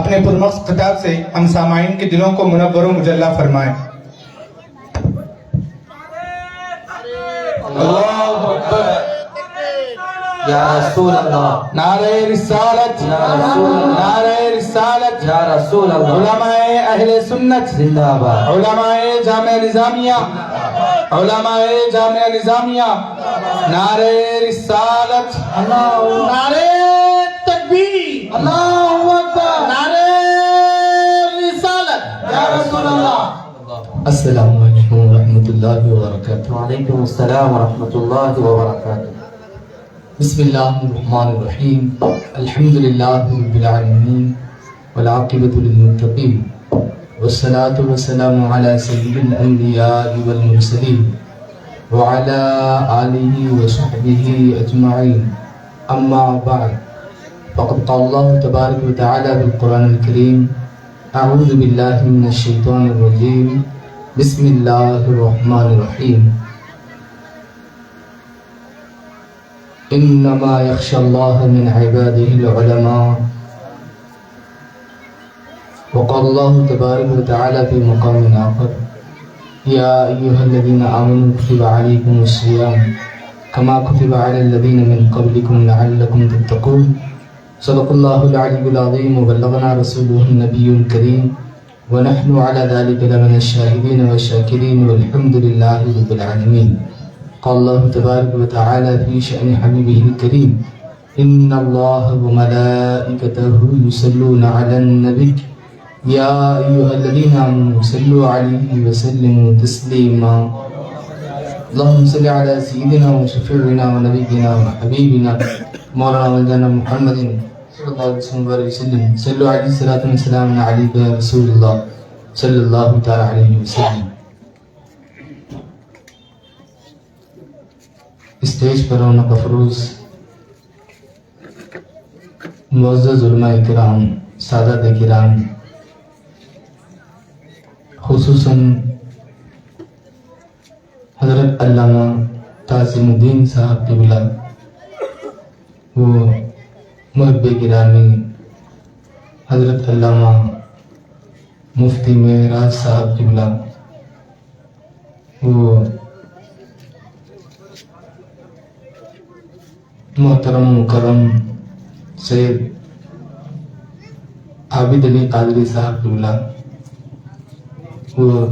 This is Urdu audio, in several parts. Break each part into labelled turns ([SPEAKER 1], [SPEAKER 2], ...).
[SPEAKER 1] اپنے پرمخت خطاب سے ہم سامعین کے دلوں کو منور و مجلہ فرمائیں۔
[SPEAKER 2] اللہ اکبر یا رسول اللہ،
[SPEAKER 1] نعرہ رسالت،
[SPEAKER 2] یا رسول اللہ،
[SPEAKER 1] نعرہ رسالت،
[SPEAKER 2] یا رسول اللہ،
[SPEAKER 1] علماء اہل سنت
[SPEAKER 2] زندہ آباد،
[SPEAKER 1] علماء جامعہ نظامیہ، علماء جامعہ نظامیہ، نعرہ رسالت، نعرہ تکبیر،
[SPEAKER 2] اللہ اکبر،
[SPEAKER 1] نعرہ رسالت،
[SPEAKER 2] یا رسول اللہ۔
[SPEAKER 1] السلام علیکم ورحمۃ اللہ وبرکاتہ۔
[SPEAKER 2] وعلیکم السلام ورحمۃ اللہ وبرکاتہ۔
[SPEAKER 1] بسم اللہ الرحمن الرحیم، الحمد للہ رب العالمین والعاقبۃ للمتقین والصلاة والسلام علی سید الانبیاء والمرسلین وعلی آلہ وصحبہ اجمعین، اما بعد، فقد قال اللہ تبارک وتعالی بالقرآن الکریم، اعوذ باللہ من الشیطان الرجیم، بسم اللہ الرحمن الرحیم، انما یخشی اللہ من عباده العلماء، وقال اللہ تبارک وتعالی فی مقام آخر، یا ایہا الذین آمنوا کتب علیکم الصیام کما کتب علی الذین من قبلکم لعلکم تتقون، صدق اللہ العلی العظیم وبلغنا رسولہ النبی الکریم ونحن على ذلك لمن الشاهدين والشاكرين والحمد لله رب العالمين۔ قال الله تبارك وتعالى في شأن حبيبه الكريم، إن الله وملائكته يصلون على النبي يا أيها الذين آمنوا صلوا عليه وسلموا تسليما، اللهم صل على سيدنا وشفيعنا ونبينا وحبيبنا مولانا مولانا محمد صلی اللہ علیہ وسلم، صلوا علیہ الصلاۃ والسلام علیک یا رسول اللہ صلی اللہ تعالی علیہ وسلم۔ اسٹیج پر رونق افروز معزز علماء کرام، سادات کرام، خصوصاً حضرت علامہ تعظیم الدین صاحب قبلہ، وہ محب گرامی حضرت علامہ مفتی معراج صاحب قبلہ، وہ محترم مکرم سید عابد علی قادری صاحب قبلہ، وہ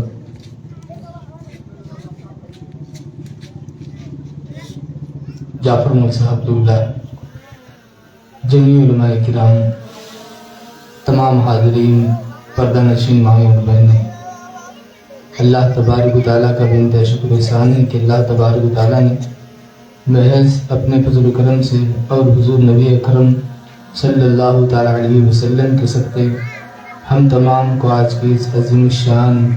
[SPEAKER 1] جعفر مل صاحب قبلہ، جمیع علماء کرام، تمام حاضرین، پردہ نشین مائیں اور بہنیں، اللہ تبارک و تعالیٰ کا بے انتہا شکر احسان ہے کہ اللہ تبارک و تعالیٰ نے محض اپنے فضل و کرم سے اور حضور نبی اکرم صلی اللہ تعالیٰ علیہ وسلم کے صدقے ہم تمام کو آج کی اس عظیم الشان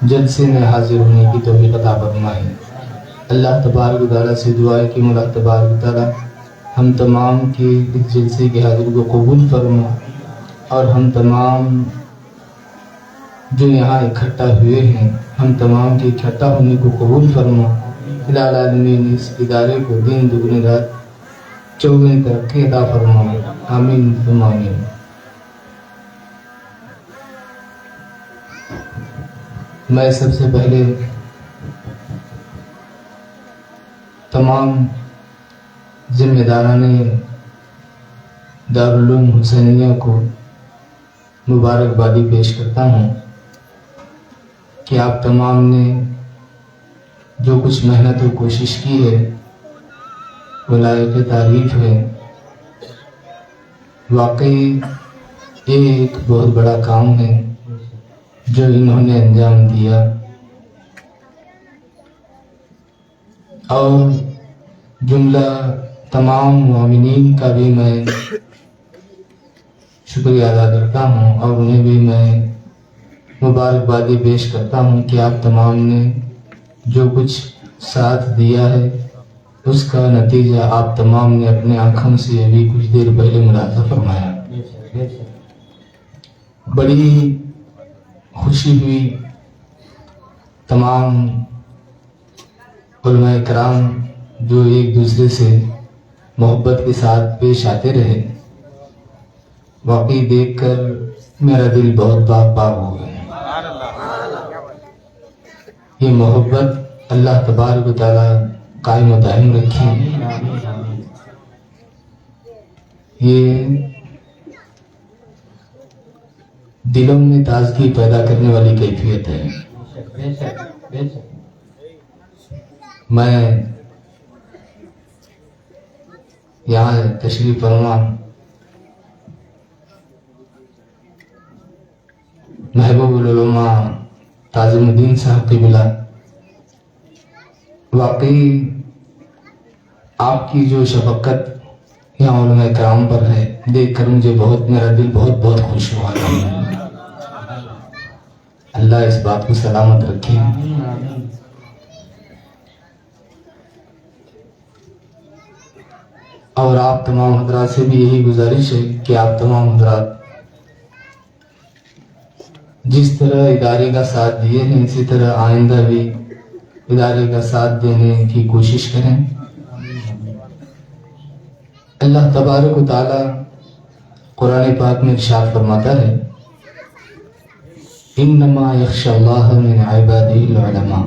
[SPEAKER 1] جلسے میں حاضر ہونے کی توفیق عطا فرمائے۔ اللہ تبارک و تعالیٰ سے دعا ہے کہ مولا تبارک و تعالیٰ ہم تمام کے اس جلسے کی حاضری کو قبول فرما، اور ہم تمام جو یہاں اکٹھا ہوئے ہیں ہم تمام کے اکٹھا ہونے کو قبول فرما۔ الہ العالمین اس ادارے کو دن دگنی رات چوگنی ترقی عطا فرما، آمین ثم آمین۔ میں سب سے پہلے تمام ذمہ داران دارالعلوم حسینیہ کو مبارکبادی پیش کرتا ہوں کہ آپ تمام نے جو کچھ محنت و کوشش کی ہے وہ لائق تعریف ہے۔ واقعی یہ ایک بہت بڑا کام ہے جو انہوں نے انجام دیا، اور جملہ تمام مومنین کا بھی میں شکریہ ادا کرتا ہوں، اور انہیں بھی میں مبارکبادی پیش کرتا ہوں کہ آپ تمام نے جو کچھ ساتھ دیا ہے اس کا نتیجہ آپ تمام نے اپنے آنکھوں سے ابھی کچھ دیر پہلے ملاحظہ فرمایا۔ بڑی خوشی ہوئی، تمام علماء کرام جو ایک دوسرے سے محبت کے ساتھ پیش آتے رہے، واقعی دیکھ کر میرا دل بہت باغ باغ ہو گیا۔ یہ محبت اللہ تبارک و تعالی قائم و دائم رکھی، یہ دلوں میں تازگی پیدا کرنے والی کیفیت ہے۔ میں یہاں تشریف فرما محبوب العلماء تعظیم الدین صاحب قبلہ، واقعی آپ کی جو شفقت یہاں علماء کرام پر ہے، دیکھ کر مجھے میرا دل بہت خوش ہوا۔ اللہ اس بات کو سلامت رکھے۔ اور آپ تمام حضرات سے بھی یہی گزارش ہے کہ آپ تمام حضرات جس طرح ادارے کا ساتھ دیے ہیں، اسی طرح آئندہ بھی ادارے کا ساتھ دینے کی کوشش کریں۔ اللہ تبارک و تعالی قرآن پاک میں ارشاد فرماتا ہے، انما یخشی اللہ من عبادہ العلماء،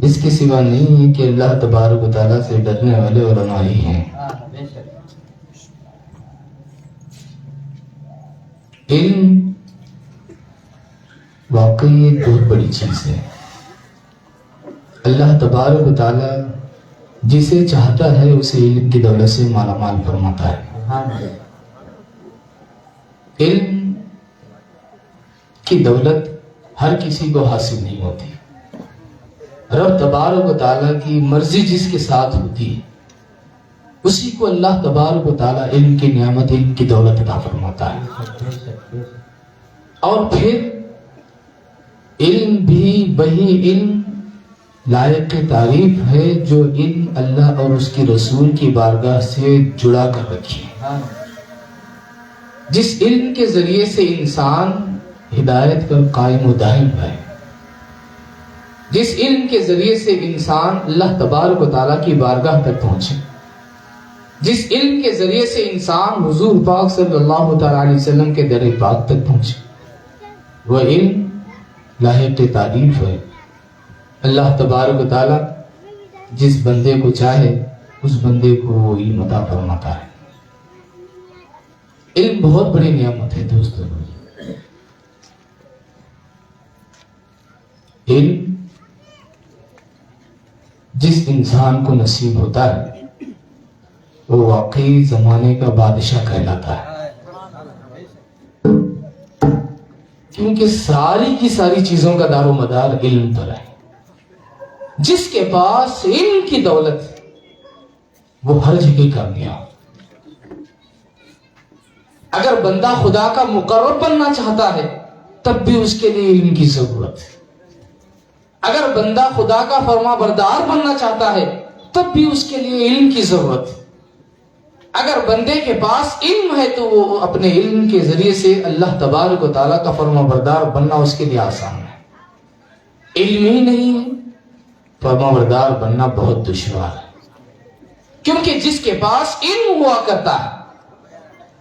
[SPEAKER 1] اس کے سوا نہیں ہے کہ اللہ تبارک و تعالیٰ سے ڈرنے والے علماء ہی ہیں۔ علم واقعی ایک بہت بڑی چیز ہے۔ اللہ تبارک و تعالیٰ جسے چاہتا ہے اسے علم کی دولت سے مالا مال فرماتا ہے۔ علم کی دولت ہر کسی کو حاصل نہیں ہوتی۔ رب تبارک و تعالیٰ کی مرضی جس کے ساتھ ہوتی ہے اسی کو اللہ تبارک و تعالیٰ علم کی نعمت، علم کی دولت عطا فرماتا ہے۔ اور پھر علم بھی وہی علم لائق تعریف ہے جو علم اللہ اور اس کی رسول کی بارگاہ سے جڑا کر رکھی ہے، جس علم کے ذریعے سے انسان ہدایت پر قائم و دائم ہے، جس علم کے ذریعے سے انسان اللہ تبارک و تعالیٰ کی بارگاہ تک پہنچے، جس علم کے ذریعے سے انسان حضور پاک صلی اللہ تعالیٰ علیہ وسلم کے در پاک تک پہنچے، وہ علم لائق تعریف ہے۔ اللہ تبارک و تعالیٰ جس بندے کو چاہے اس بندے کو وہ علم عطا فرماتا ہے۔ علم بہت بڑی نعمت ہے دوستو۔ علم جس انسان کو نصیب ہوتا ہے وہ واقعی زمانے کا بادشاہ کہلاتا ہے، کیونکہ ساری کی ساری چیزوں کا دار و مدار علم پر ہے۔ جس کے پاس علم کی دولت وہ ہر جگہ کامیاب۔ اگر بندہ خدا کا مقرب بننا چاہتا ہے تب بھی اس کے لیے علم کی ضرورت ہے۔ اگر بندہ خدا کا فرما بردار بننا چاہتا ہے تب بھی اس کے لیے علم کی ضرورت ہے۔ اگر بندے کے پاس علم ہے تو وہ اپنے علم کے ذریعے سے اللہ تبارک و تعالیٰ کا فرما بردار بننا اس کے لیے آسان ہے۔ علم ہی نہیں ہے، فرما بردار بننا بہت دشوار ہے، کیونکہ جس کے پاس علم ہوا کرتا ہے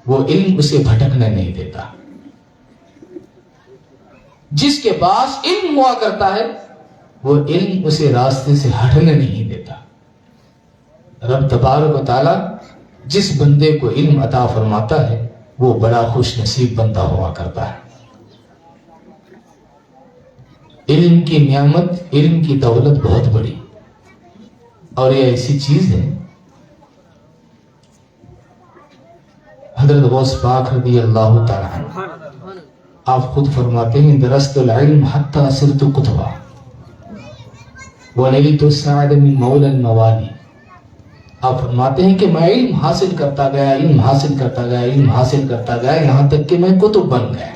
[SPEAKER 1] وہ علم اسے بھٹکنے نہیں دیتا۔ جس کے پاس علم ہوا کرتا ہے وہ علم اسے راستے سے ہٹنے نہیں دیتا۔ رب تبارک و تعالیٰ جس بندے کو علم عطا فرماتا ہے وہ بڑا خوش نصیب بندہ ہوا کرتا ہے۔ علم کی نعمت، علم کی دولت بہت بڑی، اور یہ ایسی چیز ہے، حضرت غوث پاک رضی اللہ تعالیٰ عنہ آپ خود فرماتے ہیں، درست العلم حتی صرت قطبہ ونلت السعد من مولا الموالی۔ آپ فرماتے ہیں کہ میں علم حاصل کرتا گیا، علم حاصل کرتا گیا، علم حاصل کرتا گیا، یہاں تک کہ میں قطب بن گیا۔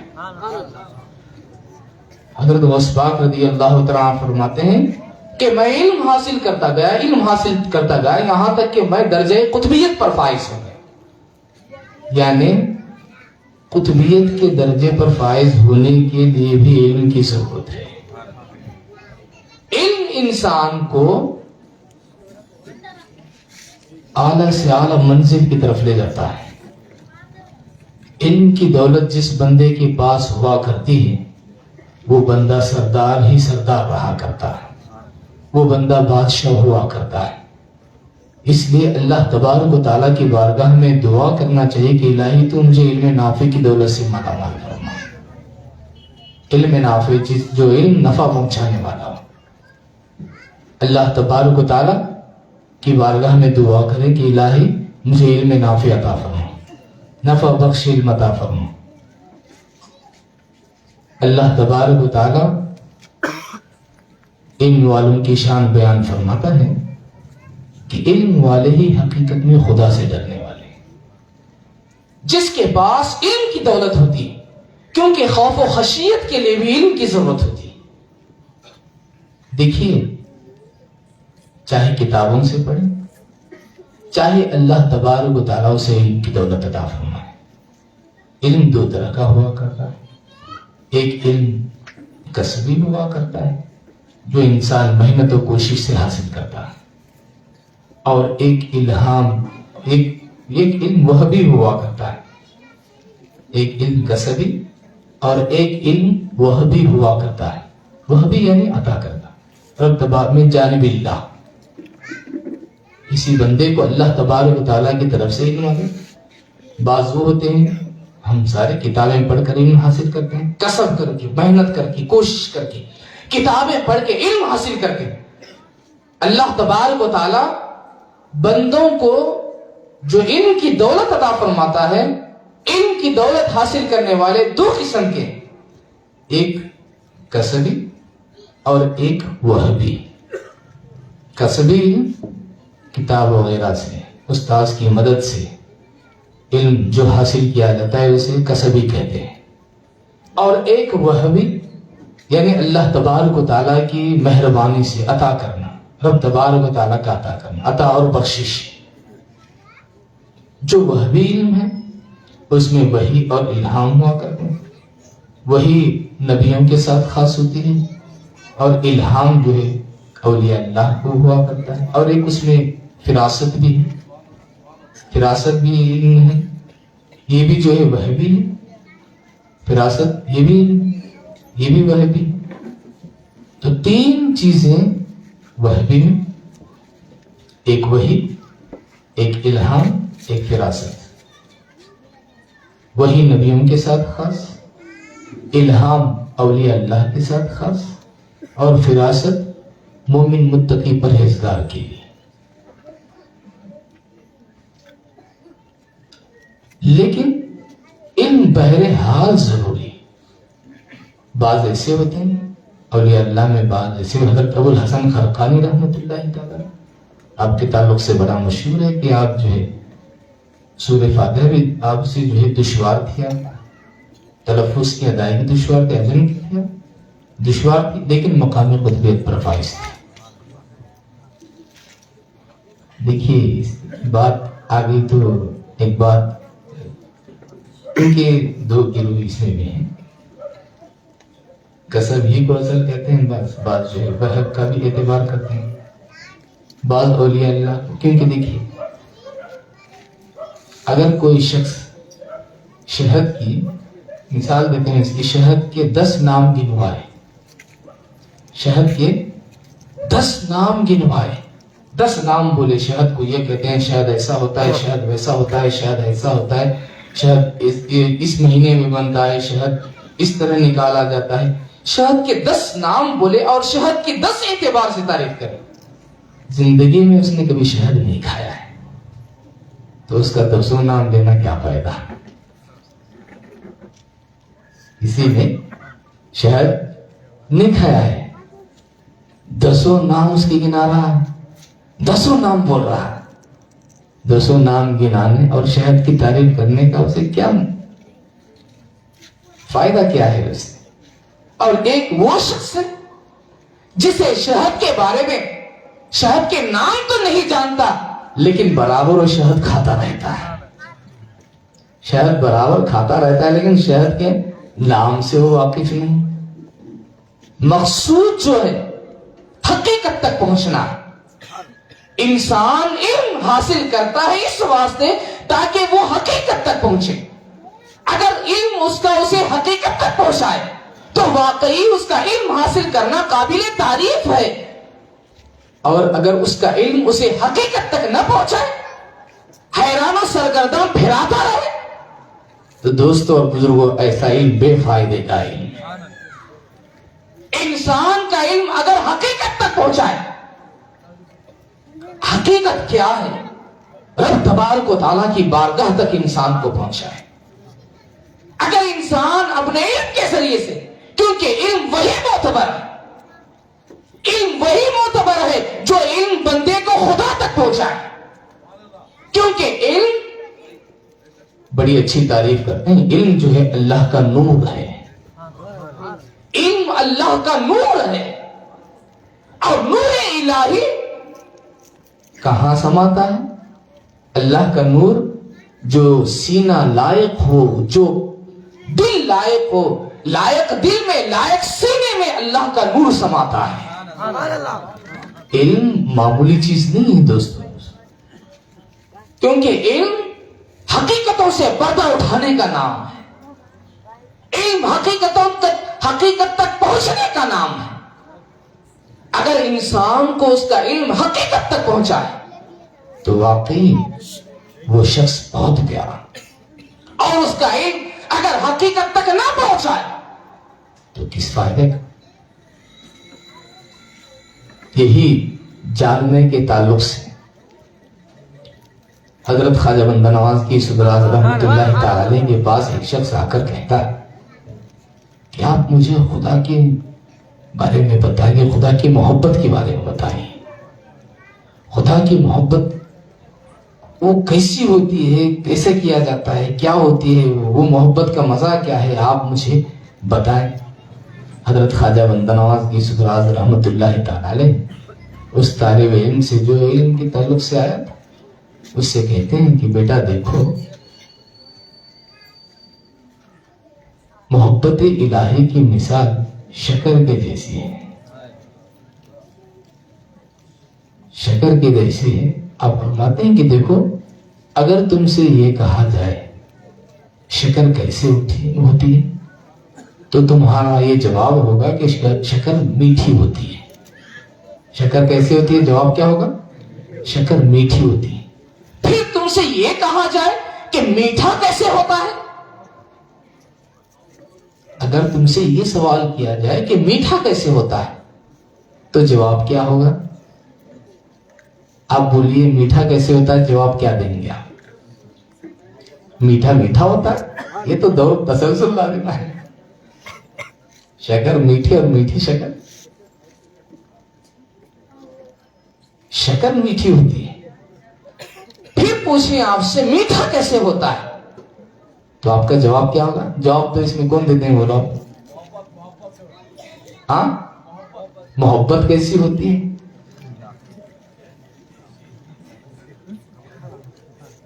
[SPEAKER 1] حضرت غوث پاک رضی اللہ تعالیٰ فرماتے ہیں کہ میں علم حاصل کرتا گیا، علم حاصل کرتا گیا، یہاں تک کہ میں درجہ قطبیت پر فائز ہو گیا۔ یعنی قطبیت کے درجے پر فائز ہونے کے لیے بھی علم کی ضرورت ہے۔ علم انسان کو اعلیٰ سے اعلیٰ منزل کی طرف لے جاتا ہے۔ علم کی دولت جس بندے کے پاس ہوا کرتی ہے وہ بندہ سردار ہی سردار رہا کرتا ہے، وہ بندہ بادشاہ ہوا کرتا ہے۔ اس لیے اللہ تبارک و تعالیٰ کی بارگاہ میں دعا کرنا چاہیے کہ الہی تو مجھے علم نافع کی دولت سے مالا مال فرما، علم نافع جو علم نفع پہنچانے والا ہو۔ اللہ تبارک و تعالیٰ کی بارگاہ میں دعا کرے کہ الہی مجھے علم نافع عطا فرما، نفع بخش علم عطا فرما۔ اللہ تبارک و تعالیٰ علم والوں کی شان بیان فرماتا ہے کہ علم والے ہی حقیقت میں خدا سے ڈرنے والے ہیں، جس کے پاس علم کی دولت ہوتی ہے، کیونکہ خوف و خشیت کے لیے بھی علم کی ضرورت ہوتی ہے۔ دیکھیے، چاہے کتابوں سے پڑھیں، چاہے اللہ تبارک و تعالیٰ اسے علم کی دولت عطا فرمائے۔ علم دو طرح کا ہوا کرتا ہے، ایک علم کسبی ہوا کرتا ہے جو انسان محنت و کوشش سے حاصل کرتا ہے، اور ایک علم وہبی ہوا کرتا ہے، ایک علم کسبی اور ایک علم وہبی ہوا کرتا ہے۔ وہبی یعنی عطا کرنا، رب تبارک من جانب اللہ، کسی بندے کو اللہ تبارک و تعالیٰ کی طرف سے علم آتا ہے۔ بعض وہ ہوتے ہیں، ہم سارے کتابیں پڑھ کر علم حاصل کرتے ہیں، کسب کر کے، محنت کر کے، کوشش کر کے، کتابیں پڑھ کے، علم حاصل کر کے۔ اللہ تبارک و تعالیٰ بندوں کو جو علم کی دولت عطا فرماتا ہے، علم کی دولت حاصل کرنے والے دو قسم کے، ایک کسبی اور ایک وہبی۔ کسبی علم کتاب وغیرہ سے، استاذ کی مدد سے علم جو حاصل کیا جاتا ہے اسے کسبی کہتے ہیں، اور ایک وہبی یعنی اللہ تبارک و تعالیٰ کی مہربانی سے عطا کرنا، رب تبارک و تعالیٰ کا عطا کرنا، عطا اور بخشش۔ جو وہبی علم ہے اس میں وحی اور الہام ہوا کرتے ہیں، وحی نبیوں کے ساتھ خاص ہوتی ہے اور الہام جو ہے اولیاء اللہ کو ہوا کرتا ہے، اور ایک اس میں فراست بھی ہے، فراست بھی علم ہے، یہ بھی جو ہے وہبی ہے، فراست یہ بھی علم ہے، یہ بھی وہبی ہے۔ تو تین چیزیں وہبی میں، ایک وحی، ایک الہام، ایک فراست۔ وحی نبیوں کے ساتھ خاص، الہام اولیاء اللہ کے ساتھ خاص، اور فراست مومن متقی پرہیزگار کے لیے۔ لیکن علم بہرحال ضروری ہے۔ بعض ایسے ہوتے ہیں اولیاء اللہ میں، بعض ایسے، حضرت ابو الحسن خرقانی رحمۃ اللہ تعالی آپ کے تعلق سے بڑا مشہور ہے کہ آپ جو ہے سورہ فاتحہ بھی آپ سے جو ہے دشوار تھی، آپ تلفظ کی ادائیگی دشوار تھی، اجن کی تھی، دشوار تھی، لیکن مقامی قطبیت پر فائز تھی۔ دیکھیے بات آگئی تو ایک بات، ان کے دو گروہ اس میں بھی ہیں، کسب ہی کو اصل کہتے ہیں، بعض جو ہے وہب کا بھی اعتبار کرتے ہیں، بعض اولیاء اللہ کو۔ کیونکہ دیکھیے اگر کوئی شخص شہد کی مثال دیتے ہیں، اس کی شہد کے 10 نام گنوائے، شہد کے 10 نام گنوائے، 10 نام بولے شہد کو، یہ کہتے ہیں شہد ایسا ہوتا ہے، شہد ویسا ہوتا ہے، شہد ایسا ہوتا ہے، شہد اس مہینے میں بنتا ہے، شہد اس طرح نکالا جاتا ہے، شہد کے 10 نام بولے اور شہد کی 10 اعتبار سے تعریف کرے، زندگی میں اس نے کبھی شہد نہیں کھایا ہے تو اس کا 10 نام لینا کیا فائدہ؟ کسی نے شہد نہیں کھایا ہے، 10 نام اس کی گنا رہا ہے، 10 نام بول رہا ہے، 10 نام گنانے اور شہد کی تعریف کرنے کا اسے کیا فائدہ، کیا ہے اس سے؟ اور ایک وہ شخص ہے جسے شہد کے بارے میں، شہد کے نام تو نہیں جانتا لیکن برابر وہ شہد کھاتا رہتا ہے، شہد برابر کھاتا رہتا ہے لیکن شہد کے نام سے وہ واقف نہیں۔ مقصود جو ہے حقیقت تک پہنچنا ہے۔ انسان علم حاصل کرتا ہے اس واسطے تاکہ وہ حقیقت تک پہنچے۔ علم اس کا اسے حقیقت تک پہنچائے تو واقعی اس کا علم حاصل کرنا قابل تعریف ہے، اور اگر اس کا علم اسے حقیقت تک نہ پہنچائے، حیران و سرگرداں پھراتا رہے، تو دوستوں اور بزرگوں ایسا علم بے فائدے کا علم۔ انسان کا علم اگر حقیقت تک پہنچائے، حقیقت کیا ہے، رب تبارک و تعالیٰ کی بارگاہ تک انسان کو پہنچائے۔ اگر انسان اپنے علم کے ذریعے سے، کیونکہ علم وہی معتبر ہے، علم وہی معتبر ہے جو علم بندے کو خدا تک پہنچائے، کیونکہ علم بڑی اچھی تعریف کرتے ہیں، علم جو ہے اللہ کا نور ہے، علم اللہ کا نور ہے، اور نور الہی کہاں سماتا ہے؟ اللہ کا نور جو سینہ لائق ہو، جو دل لائق ہو، لائق دل میں، لائق سینے میں اللہ کا نور سماتا ہے۔ علم معمولی چیز نہیں ہے دوستوں، کیونکہ علم حقیقتوں سے پردہ اٹھانے کا نام ہے، علم حقیقت تک پہنچنے کا نام ہے۔ اگر انسان کو اس کا علم حقیقت تک پہنچائے تو واقعی وہ شخص بہت پیارا، اور اس کا علم اگر حقیقت تک نہ پہنچائے تو کس فائدے کا؟ یہی جاننے کے تعلق سے حضرت خواجہ بندہ نواز کی صدراز رحمت اللہ تعالی کے پاس ایک شخص آ کر کہتا ہے کہ آپ مجھے خدا کے بارے میں بتائیے، خدا کی محبت کے بارے میں بتائیے، خدا کی محبت وہ کیسی ہوتی ہے، کیسے کیا جاتا ہے، کیا ہوتی ہے وہ محبت کا مزہ کیا ہے، آپ مجھے بتائیں۔ حضرت خواجہ بندہ نواز کی صدراز رحمت اللہ تعالی اس طالب علم سے جو علم کے تعلق سے آیا تھا، اس سے کہتے ہیں کہ بیٹا دیکھو، محبت الہی کی مثال شکر کے جیسی ہے، شکر کے جیسی ہے۔ آپ فرماتے ہیں کہ دیکھو، اگر تم سے یہ کہا جائے شکر کیسے ہوتی ہے تو تمہارا یہ جواب ہوگا کہ شکر میٹھی ہوتی ہے۔ شکر کیسے ہوتی ہے؟ جواب کیا ہوگا؟ شکر میٹھی ہوتی ہے۔ پھر تم سے یہ کہا جائے کہ میٹھا کیسے ہوتا ہے، اگر تم سے یہ سوال کیا جائے کہ میٹھا کیسے ہوتا ہے تو جواب کیا ہوگا؟ آپ بولیے میٹھا کیسے ہوتا ہے، جواب کیا دیں گے آپ؟ میٹھا میٹھا ہوتا ہے، یہ تو دور تسلسل لازمہ ہے، شکر میٹھی اور میٹھی شکر، شکر میٹھی ہوتی ہے۔ پھر پوچھیں آپ سے میٹھا کیسے ہوتا ہے تو آپ کا جواب کیا ہوگا؟ جواب تو اس میں کون دیتے ہیں، بولو ہاں؟ محبت کیسی ہوتی ہے؟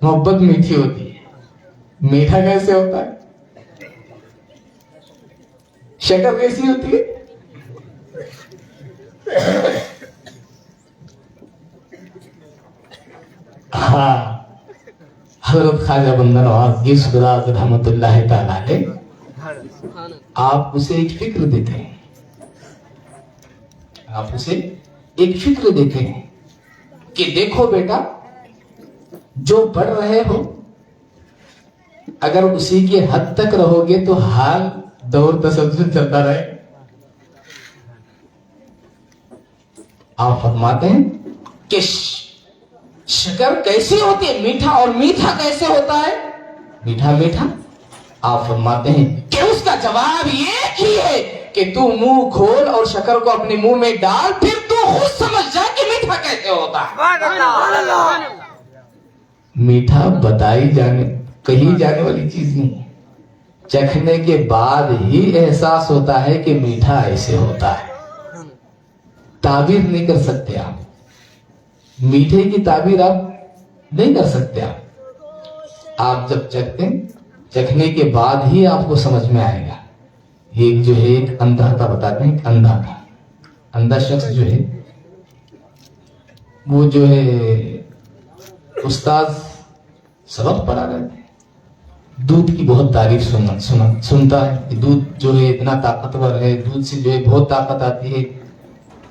[SPEAKER 1] محبت میٹھی ہوتی ہے۔ میٹھا کیسے ہوتا ہے؟ شکر کیسی ہوتی ہے؟ ہاں، حضرت خواجہ بندہ نواز کی صدراز رحمت اللہ تعالی آپ اسے ایک فکر دیتے ہیں، آپ اسے ایک فکر دیتے ہیں کہ دیکھو بیٹا، جو پڑھ رہے ہو اگر اسی کے حد تک رہو گے تو حال دور تسلسل چلتا رہے۔ آپ فرماتے ہیں کہ شکر کیسی ہوتی ہے، میٹھا، اور میٹھا کیسے ہوتا ہے، میٹھا میٹھا۔ آپ فرماتے ہیں کہ اس کا جواب یہ ہی ہے کہ تو منہ کھول اور شکر کو اپنے منہ میں ڈال، پھر تو خود سمجھ جا کہ میٹھا کیسے ہوتا ہے۔ میٹھا بتائی کہی جانے والی چیز نہیں، چکھنے کے بعد ہی احساس ہوتا ہے کہ میٹھا ایسے ہوتا ہے۔ تعبیر نہیں کر سکتے آپ، میٹھے کی تعبیر آپ نہیں کر سکتے۔ آپ جب چکھنے کے بعد ہی آپ کو سمجھ میں آئے گا۔ ایک جو ہے ایک اندھا تھا، بتاتے ہیں اندھا تھا، اندھا شخص جو ہے وہ جو ہے استاد سبق پڑھا رہے تھے، دودھ کی بہت تعریف سنتا ہے کہ دودھ جو ہے اتنا طاقتور ہے، دودھ سے جو ہے بہت طاقت آتی ہے.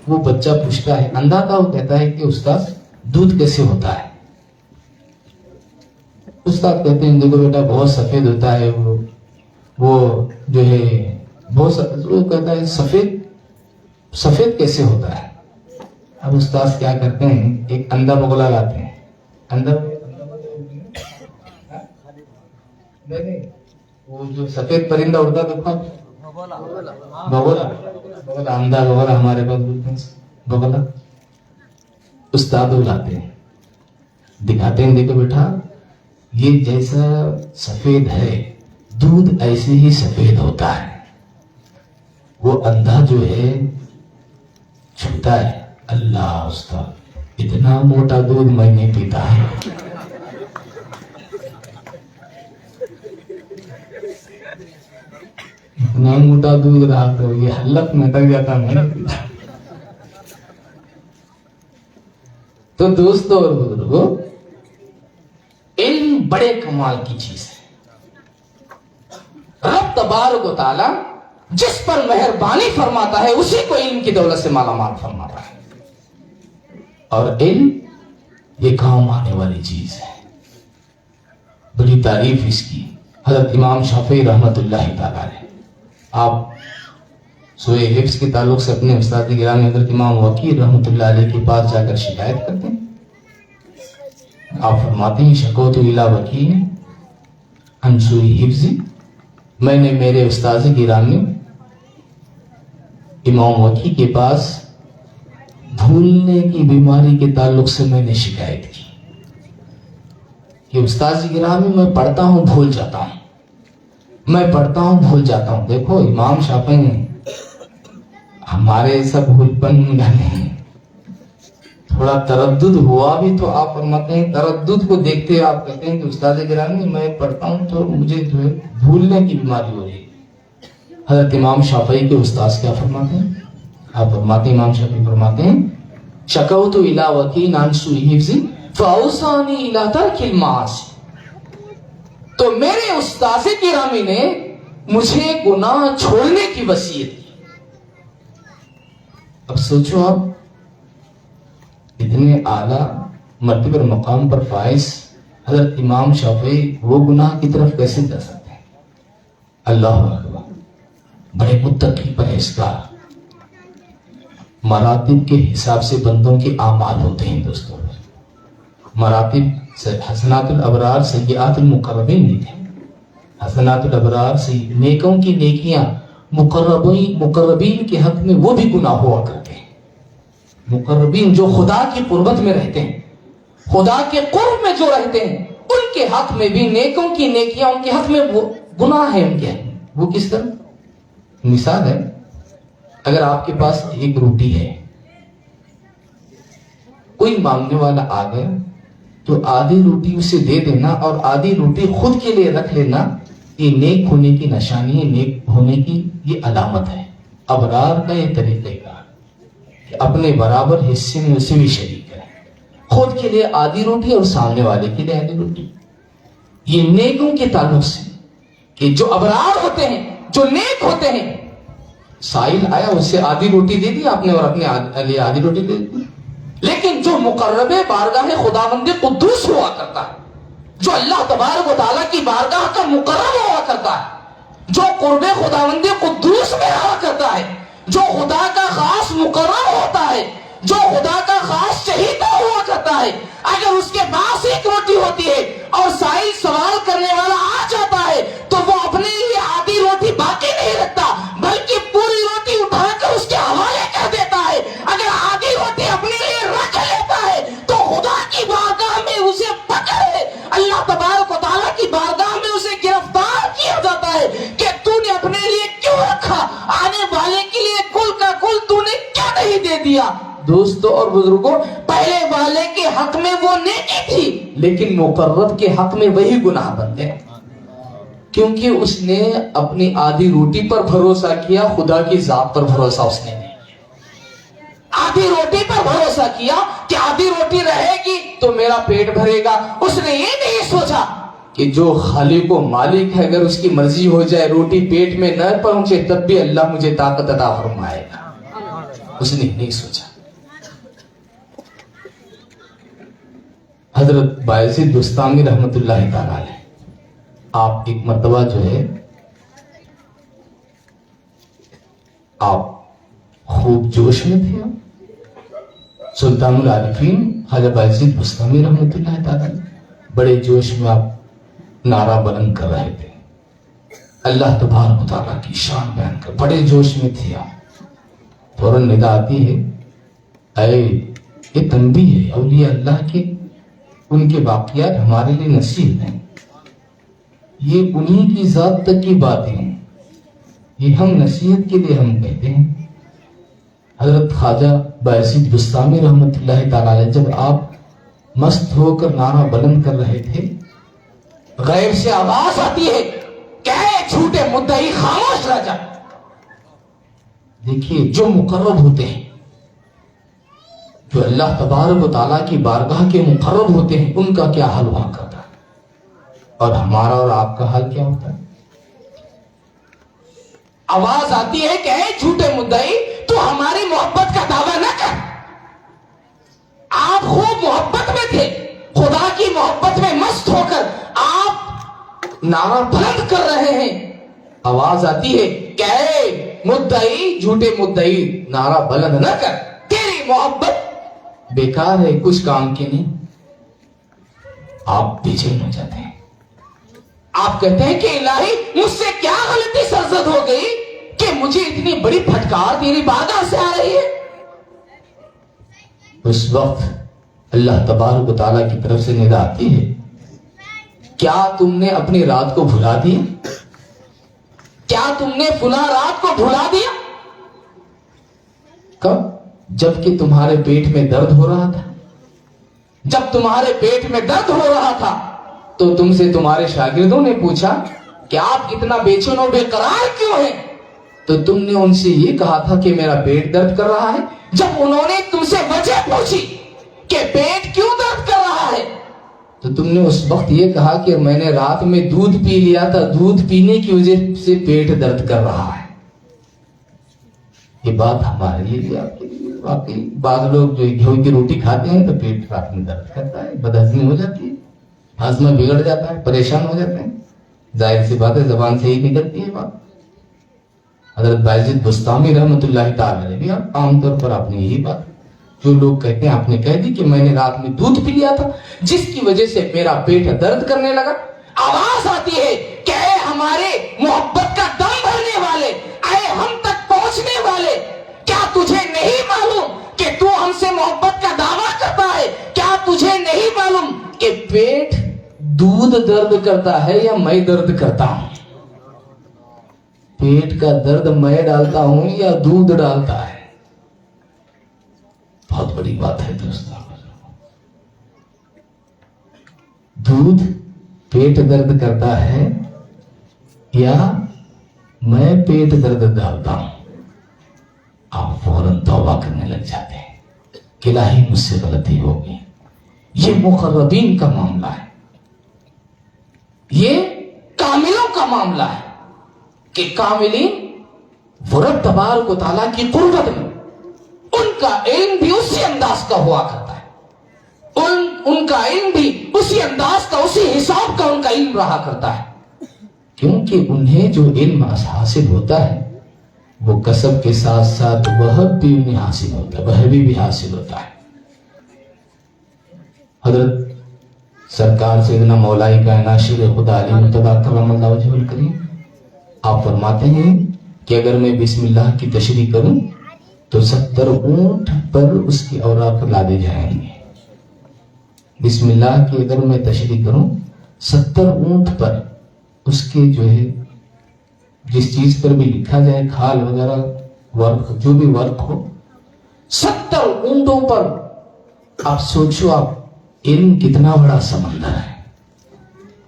[SPEAKER 1] وہ بچہ پوچھتا ہے، اندھا تھا، وہ کہتا ہے کہ استاد دودھ کیسے ہوتا ہے؟ استاد کہتے ہیں دیکھو بیٹا بہت سفید ہوتا ہے، وہ جو ہے بہت وہ کہتا ہے سفید کیسے ہوتا ہے؟ اب استاد کیا کرتے ہیں، ایک اندھا بگلا لاتے ہیں. وہ جو سفید پرندہ اڑتا دیکھو، بگلا، اندھا بگلا ہمارے پاس بولتے ہیں بگلا. استاد لاتے ہیں، دکھاتے ہیں دیکھو بیٹا یہ جیسا سفید ہے دودھ ایسے ہی سفید ہوتا ہے. وہ اندھا جو ہے چھوتا ہے، اللہ استاد اتنا موٹا دودھ میں نہیں پیتا ہے. اتنا موٹا دودھ رہا تو یہ حلق میں تک جاتا میں نہیں پیتا. تو دوستو اور بزرگوں، علم بڑے کمال کی چیز ہے. رب تبارک و تعالی جس پر مہربانی فرماتا ہے اسی کو علم کی دولت سے مالا مال فرماتا ہے. اور علم یہ کام آنے والی چیز ہے. بڑی تعریف اس کی حضرت امام شافعی رحمت اللہ تعالی نے، آپ سورہ حفظ کے تعلق سے اپنے استاد گرامی حضرت امام وکیع رحمت اللہ علیہ کے پاس جا کر شکایت کرتے ہیں. آپ فرماتے ہیں شکوت الی وکیع عن سوء حفظ، میں نے میرے استاد گرامی امام وکیع کے پاس بھولنے کی بیماری کے تعلق سے میں نے شکایت کی کہ استاد گرامی میں پڑھتا ہوں بھول جاتا ہوں، میں پڑھتا ہوں بھول جاتا ہوں. دیکھو امام شافعی نے ہمارے ایسا بھول پن نہیں، تھوڑا تردد ہوا بھی تو آپ فرماتے ہیں، تردد کو دیکھتے آپ کہتے ہیں کہ استاد گرامی میں پڑھتا ہوں تو مجھے جو ہے بھولنے کی بیماری ہو رہی ہے. حضرت امام شافعی کے استاذ کیا فرماتے ہیں؟ آپ فرماتے ہیں، امام شافعی فرماتے ہیں شکوت الی وکیع عن سوء حفظ فاوصانی الی ترک المعاصی. تو میرے استاذ گرامی نے مجھے گناہ چھوڑنے کی وصیت کی. اب سوچو آپ اتنے اعلیٰ مرتبہ اور مقام پر فائز حضرت امام شافعی وہ گناہ کی طرف کیسے جا سکتے ہیں؟ اللہ اکبر. بڑے متقی پرہیزگار، مراتب کے حساب سے بندوں کے اعمال ہوتے ہیں. دوستوں مراتب حسنات الابرار سیئات المقربین نہیں تھے. حسنات الابرار نیکوں کی نیکیاں مقربین کے حق میں وہ بھی گناہ ہوا کرتے ہیں. مقربین جو خدا کی قربت میں رہتے ہیں، خدا کے قرب میں جو رہتے ہیں، ان کے حق میں بھی نیکوں کی نیکیاں ان کے حق میں وہ گناہ ہے ان کے حق میں. وہ کس طرح؟ مثال ہے، اگر آپ کے پاس ایک روٹی ہے، کوئی مانگنے والا آ گیا تو آدھی روٹی اسے دے دینا اور آدھی روٹی خود کے لیے رکھ لینا، یہ نیک ہونے کی نشانی ہے، نیک ہونے کی یہ علامت ہے. ابرار کا یہ طریقہ کار کہ اپنے برابر حصے میں اسے بھی شریک کریں، خود کے لیے آدھی روٹی اور سامنے والے کے لیے آدھی روٹی. یہ نیکوں کے تعلق سے کہ جو ابرار ہوتے ہیں، جو نیک ہوتے ہیں، سائل آیا اسے آدھی روٹی دے دی آپ نے اور اپنے لیے آدھی روٹی دے دی. لیکن جو مقرب بارگاہ خداوند قدوس ہوا کرتا ہے، جو اللہ تبارک و تعالیٰ کی بارگاہ کا مقرب ہوا کرتا ہے، جو قرب خداوند قدوس میں رہا کرتا ہے، جو خدا کا خاص مقرب ہوتا ہے، جو خدا کا خاص چہیتا ہوا کرتا ہے، اگر اس کے پاس ایک روٹی ہوتی ہے اور سائل سوال کرنے والا آ جاتا ہے تو وہ اپنے لیے آدھی روٹی باقی نہیں رکھتا بلکہ پوری روٹی اٹھا کر اس کے حوالے کر دیتا ہے. اگر آدھی روٹی اپنے لیے رکھ لیتا ہے تو خدا کی بارگاہ میں اسے پکڑے اللہ تبارک و تعالیٰ کی بارگاہ میں اسے گرفتار کیا جاتا ہے کہ تو نے اپنے لیے کیوں رکھا، آنے والے کے لیے کل کا کل تو نے کیا نہیں دے دیا. دوستو اور بزرگوں، پہلے والے کے حق میں وہ نیکی تھی لیکن مقرب کے حق میں وہی گناہ بنتے ہیں، کیونکہ اس نے اپنی آدھی روٹی پر بھروسہ کیا، خدا کی ذات پر بھروسہ اس نے نہیں کیا. آدھی روٹی پر بھروسہ کیا کہ آدھی روٹی رہے گی تو میرا پیٹ بھرے گا. اس نے یہ نہیں سوچا کہ جو خالق و مالک ہے، اگر اس کی مرضی ہو جائے روٹی پیٹ میں نہ پہنچے تب بھی اللہ مجھے طاقت عطا فرمائے گا. اس نے نہیں سوچا. حضرت بایزید بستامی رحمت اللہ تعالی علیہ، آپ ایک مرتبہ جو ہے آپ خوب جوش میں تھے. سلطان العارفین خواجہ بایزید بستامی رحمت اللہ تعالی علیہ بڑے جوش میں آپ نعرہ بلند کر رہے تھے، اللہ تبارک و تعالیٰ کی شان بیان کر بڑے جوش میں تھے آپ. فوراً ندا آتی ہے، اے یہ تنبیہ ہے اولیاء اللہ کے، ان کے واقعات ہمارے لیے نصیحت ہیں، یہ انہی کی ذات تک کی باتیں ہیں، یہ ہم نصیحت کے لیے ہم کہتے ہیں. حضرت خواجہ بایزید بستامی رحمت اللہ تعالی علیہ جب آپ مست ہو کر نعرہ بلند کر رہے تھے، غیب سے آواز آتی ہے کہ اے جھوٹے مدعی خاموش رہ جا. دیکھیے جو مقرب ہوتے ہیں، جو اللہ تبارک و تعالیٰ کی بارگاہ کے مقرب ہوتے ہیں، ان کا کیا حال ہوا کرتا ہے، اور ہمارا اور آپ کا حال کیا ہوتا ہے. آواز آتی ہے کہ اے جھوٹے مدعی تو ہماری محبت کا دعویٰ نہ کر. آپ خوب محبت میں تھے، خدا کی محبت میں مست ہو کر آپ نعرہ بلند کر رہے ہیں. آواز آتی ہے کہ اے مدعی جھوٹے مدعی نعرہ بلند نہ کر، تیری محبت بیکار ہے، کچھ کام کی نہیں. آپ بے چین ہو جاتے ہیں. آپ کہتے ہیں کہ الہی مجھ سے کیا غلطی سرزد ہو گئی کہ مجھے اتنی بڑی پھٹکار تیری بارگاہ سے آ رہی ہے. اس وقت اللہ تبارک و تعالیٰ کی طرف سے ندا آتی ہے، کیا تم نے اپنی رات کو بھلا دیا؟ کیا تم نے فلاں رات کو بھلا دیا؟ کب؟ جب کہ تمہارے پیٹ میں درد ہو رہا تھا. جب تمہارے پیٹ میں درد ہو رہا تھا تو تم سے تمہارے شاگردوں نے پوچھا کہ آپ اتنا بے چین اور بے قرار کیوں ہیں؟ تو تم نے ان سے یہ کہا تھا کہ میرا پیٹ درد کر رہا ہے. جب انہوں نے تم سے وجہ پوچھی کہ پیٹ کیوں درد کر رہا ہے تو تم نے اس وقت یہ کہا کہ میں نے رات میں دودھ پی لیا تھا، دودھ پینے کی وجہ سے پیٹ درد کر رہا ہے. یہ بات ہمارے لیے بھی آپ کے لیے واقعی. بعض لوگ جو گیہوں کی روٹی کھاتے ہیں تو پیٹ رات میں درد کرتا ہے، بدہضمی ہو جاتی ہے، ہاضمہ بگڑ جاتا ہے، پریشان ہو جاتے ہیں. ظاہر سی بات ہے زبان سے ہی نکلتی ہے بات. حضرت بایزید بستامی رحمت اللہ تعالی علیہ بھی عام طور پر آپ نے یہی بات جو لوگ کہتے ہیں آپ نے کہہ دی کہ میں نے رات میں دودھ پی لیا تھا جس کی وجہ سے میرا پیٹ درد کرنے لگا. آواز آتی ہے کہ اے ہمارے محبت کا دم بھرنے والے، اے ہم تک پہنچنے والے، کیا تجھے نہیں معلوم کہ تو ہم سے محبت کا دعویٰ کرتا ہے؟ کیا تجھے نہیں معلوم کہ پیٹ دودھ درد کرتا ہے یا میں درد کرتا ہوں؟ پیٹ کا درد میں ڈالتا ہوں یا دودھ ڈالتا ہے؟ بہت بڑی بات ہے دوستوں. دودھ پیٹ درد کرتا ہے یا میں پیٹ درد ڈالتا ہوں؟ آپ فوراً توبہ کرنے لگ جاتے ہیں کہ الہی مجھ سے غلطی ہو گئی. یہ مقربین کا معاملہ ہے، یہ کاملوں کا معاملہ ہے کہ کاملین رب تبارک و تعالیٰ کی قربت میں ان کا علم بھی اسی انداز کا ہوا کرتا ہے، ان کا علم بھی اسی انداز کا، اسی حساب کا ان کا علم رہا کرتا ہے، کیونکہ انہیں جو علم حاصل ہوتا ہے وہ کسب کے ساتھ ساتھ وہب بھی انہیں حاصل ہوتا ہے، وہبی بھی حاصل ہوتا ہے. حضرت سرکار سیدنا مولائی کائنات شیر خدا علی مرتضیٰ کرم اللہ وجہہ الکریم آپ فرماتے ہیں کہ اگر میں بسم اللہ کی تشریح کروں تو 70 اونٹ پر اس کے اوراق لادے جائیں گے. بسم اللہ کی اگر میں تشریح کروں 70 اونٹ پر اس کے جو ہے جس چیز پر بھی لکھا جائے کھال وغیرہ ورق جو بھی ورق ہو 70 اونٹوں پر. آپ سوچو آپ علم کتنا بڑا سمندر ہے،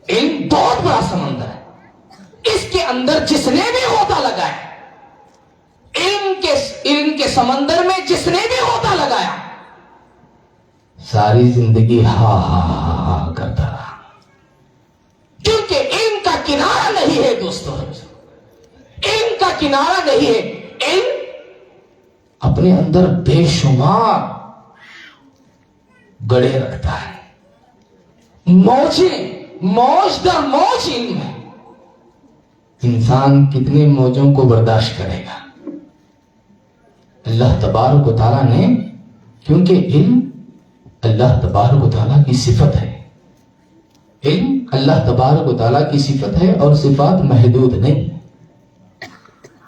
[SPEAKER 1] علم بہت بڑا سمندر ہے. اس کے اندر جس نے بھی ہوتا لگایا، علم کے سمندر میں جس نے بھی ہوتا لگایا، ساری زندگی ہا ہا ہا کرتا رہا. کیونکہ علم کا کنارہ نہیں ہے دوستو، علم کا کنارہ نہیں ہے. علم اپنے اندر بے شمار گڑے رکھتا ہے، موج در موج علم ہے. انسان کتنے موجوں کو برداشت کرے گا؟ اللہ تبارک و تعالیٰ نے، کیونکہ علم اللہ تبارک و تعالیٰ کی صفت ہے، علم اللہ تبارک و تعالیٰ کی صفت ہے اور صفات محدود نہیں.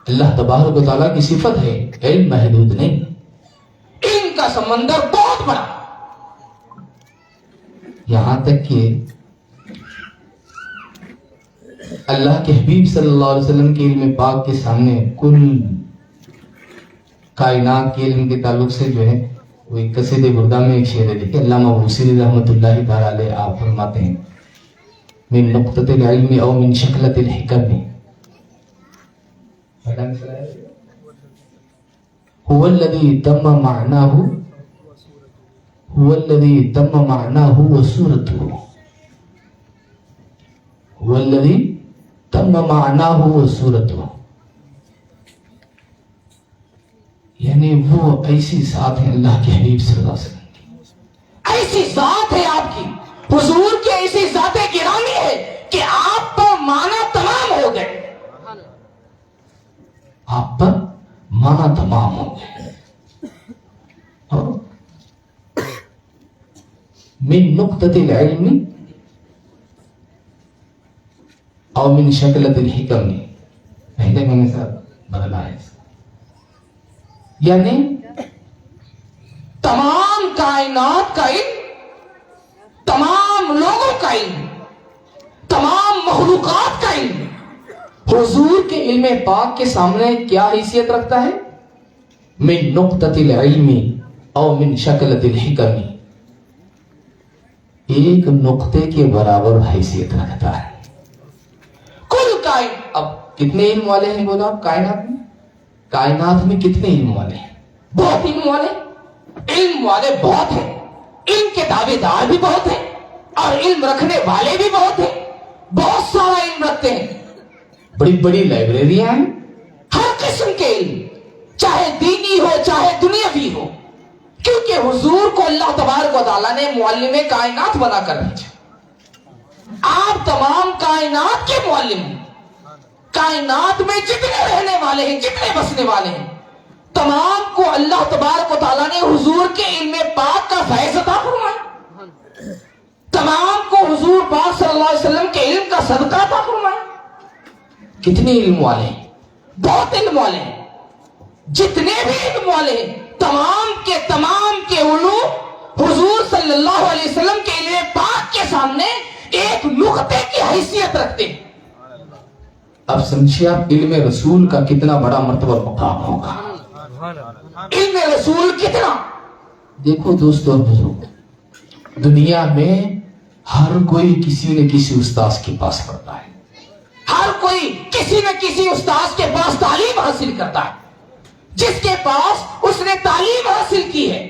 [SPEAKER 1] اللہ تبارک و تعالیٰ کی صفت ہے، علم محدود نہیں. علم کا سمندر بہت بڑا، یہاں تک کہ اللہ کے حبیب صلی اللہ علیہ وسلم کے علم پاک کے سامنے کل کائنات کے علم کے تعلق سے جو ہے وہ ایک قصید بردہ میں ایک شعر ہے. دیکھیں علامہ بوصیری رحمۃ اللہ تعالی علیہ آپ فرماتے ہیں من نقطۃ العلم او من شکلۃ الحکم هو الذي تم معناه هو الذي تم معناه وصورته هو الذي تم معناه وصورته. یعنی وہ ایسی ذات ہے اللہ کے حبیب صلی اللہ علیہ وسلم کی، ایسی ذات ہے آپ کی حضور کی، ایسی ذات گرامی ہے کہ آپ پر معنی تمام ہو گئے، آپ پر معنی تمام ہو گئے. اور من نقطۃ العلم او من شکلۃ الحکم، پہلے میں نے سر بدلا ہے، یعنی تمام کائنات کا علم، تمام لوگوں کا علم، تمام مخلوقات کا علم حضور کے علم پاک کے سامنے کیا حیثیت رکھتا ہے؟ من نقطۃ العلم او من شکلۃ الحکم، ایک نقطے کے برابر حیثیت رکھتا ہے. کل کائنات، اب کتنے علم والے ہیں بولو آپ کائنات میں؟ کائنات میں کتنے علم والے ہیں؟ بہت علم والے، علم والے بہت ہیں، علم کے دعوے دار بھی بہت ہیں اور علم رکھنے والے بھی بہت ہیں، بہت سارا علم رکھتے ہیں، بڑی بڑی لائبریریاں ہیں، ہر قسم کے علم، چاہے دینی ہو چاہے دنیاوی ہو، کیونکہ حضور کو اللہ تبارک و تعالیٰ نے معلم کائنات بنا کر بھیجا. آپ تمام کائنات کے معلم ہیں. کائنات میں جتنے رہنے والے ہیں، جتنے بسنے والے ہیں، تمام کو اللہ تبارک و تعالیٰ نے حضور کے علم پاک کا فیض عطا فرمایا، تمام کو حضور پاک صلی اللہ علیہ وسلم کے علم کا صدقہ عطا فرمایا. کتنے علم والے ہیں؟ بہت علم والے ہیں. جتنے بھی علم والے ہیں تمام کے علوم حضور صلی اللہ علیہ وسلم کے علم پاک کے سامنے ایک نقطے کی حیثیت رکھتے ہیں. اب سمجھیے آپ علم رسول کا کتنا بڑا مرتبہ مقام ہوگا. علم رسول کتنا، دیکھو دوستو اور بزرگ، دنیا میں ہر کوئی کسی نہ کسی استاذ کے پاس پڑھتا ہے، ہر کوئی کسی نہ کسی استاذ کے پاس تعلیم حاصل کرتا ہے. جس کے پاس اس نے تعلیم حاصل کی ہے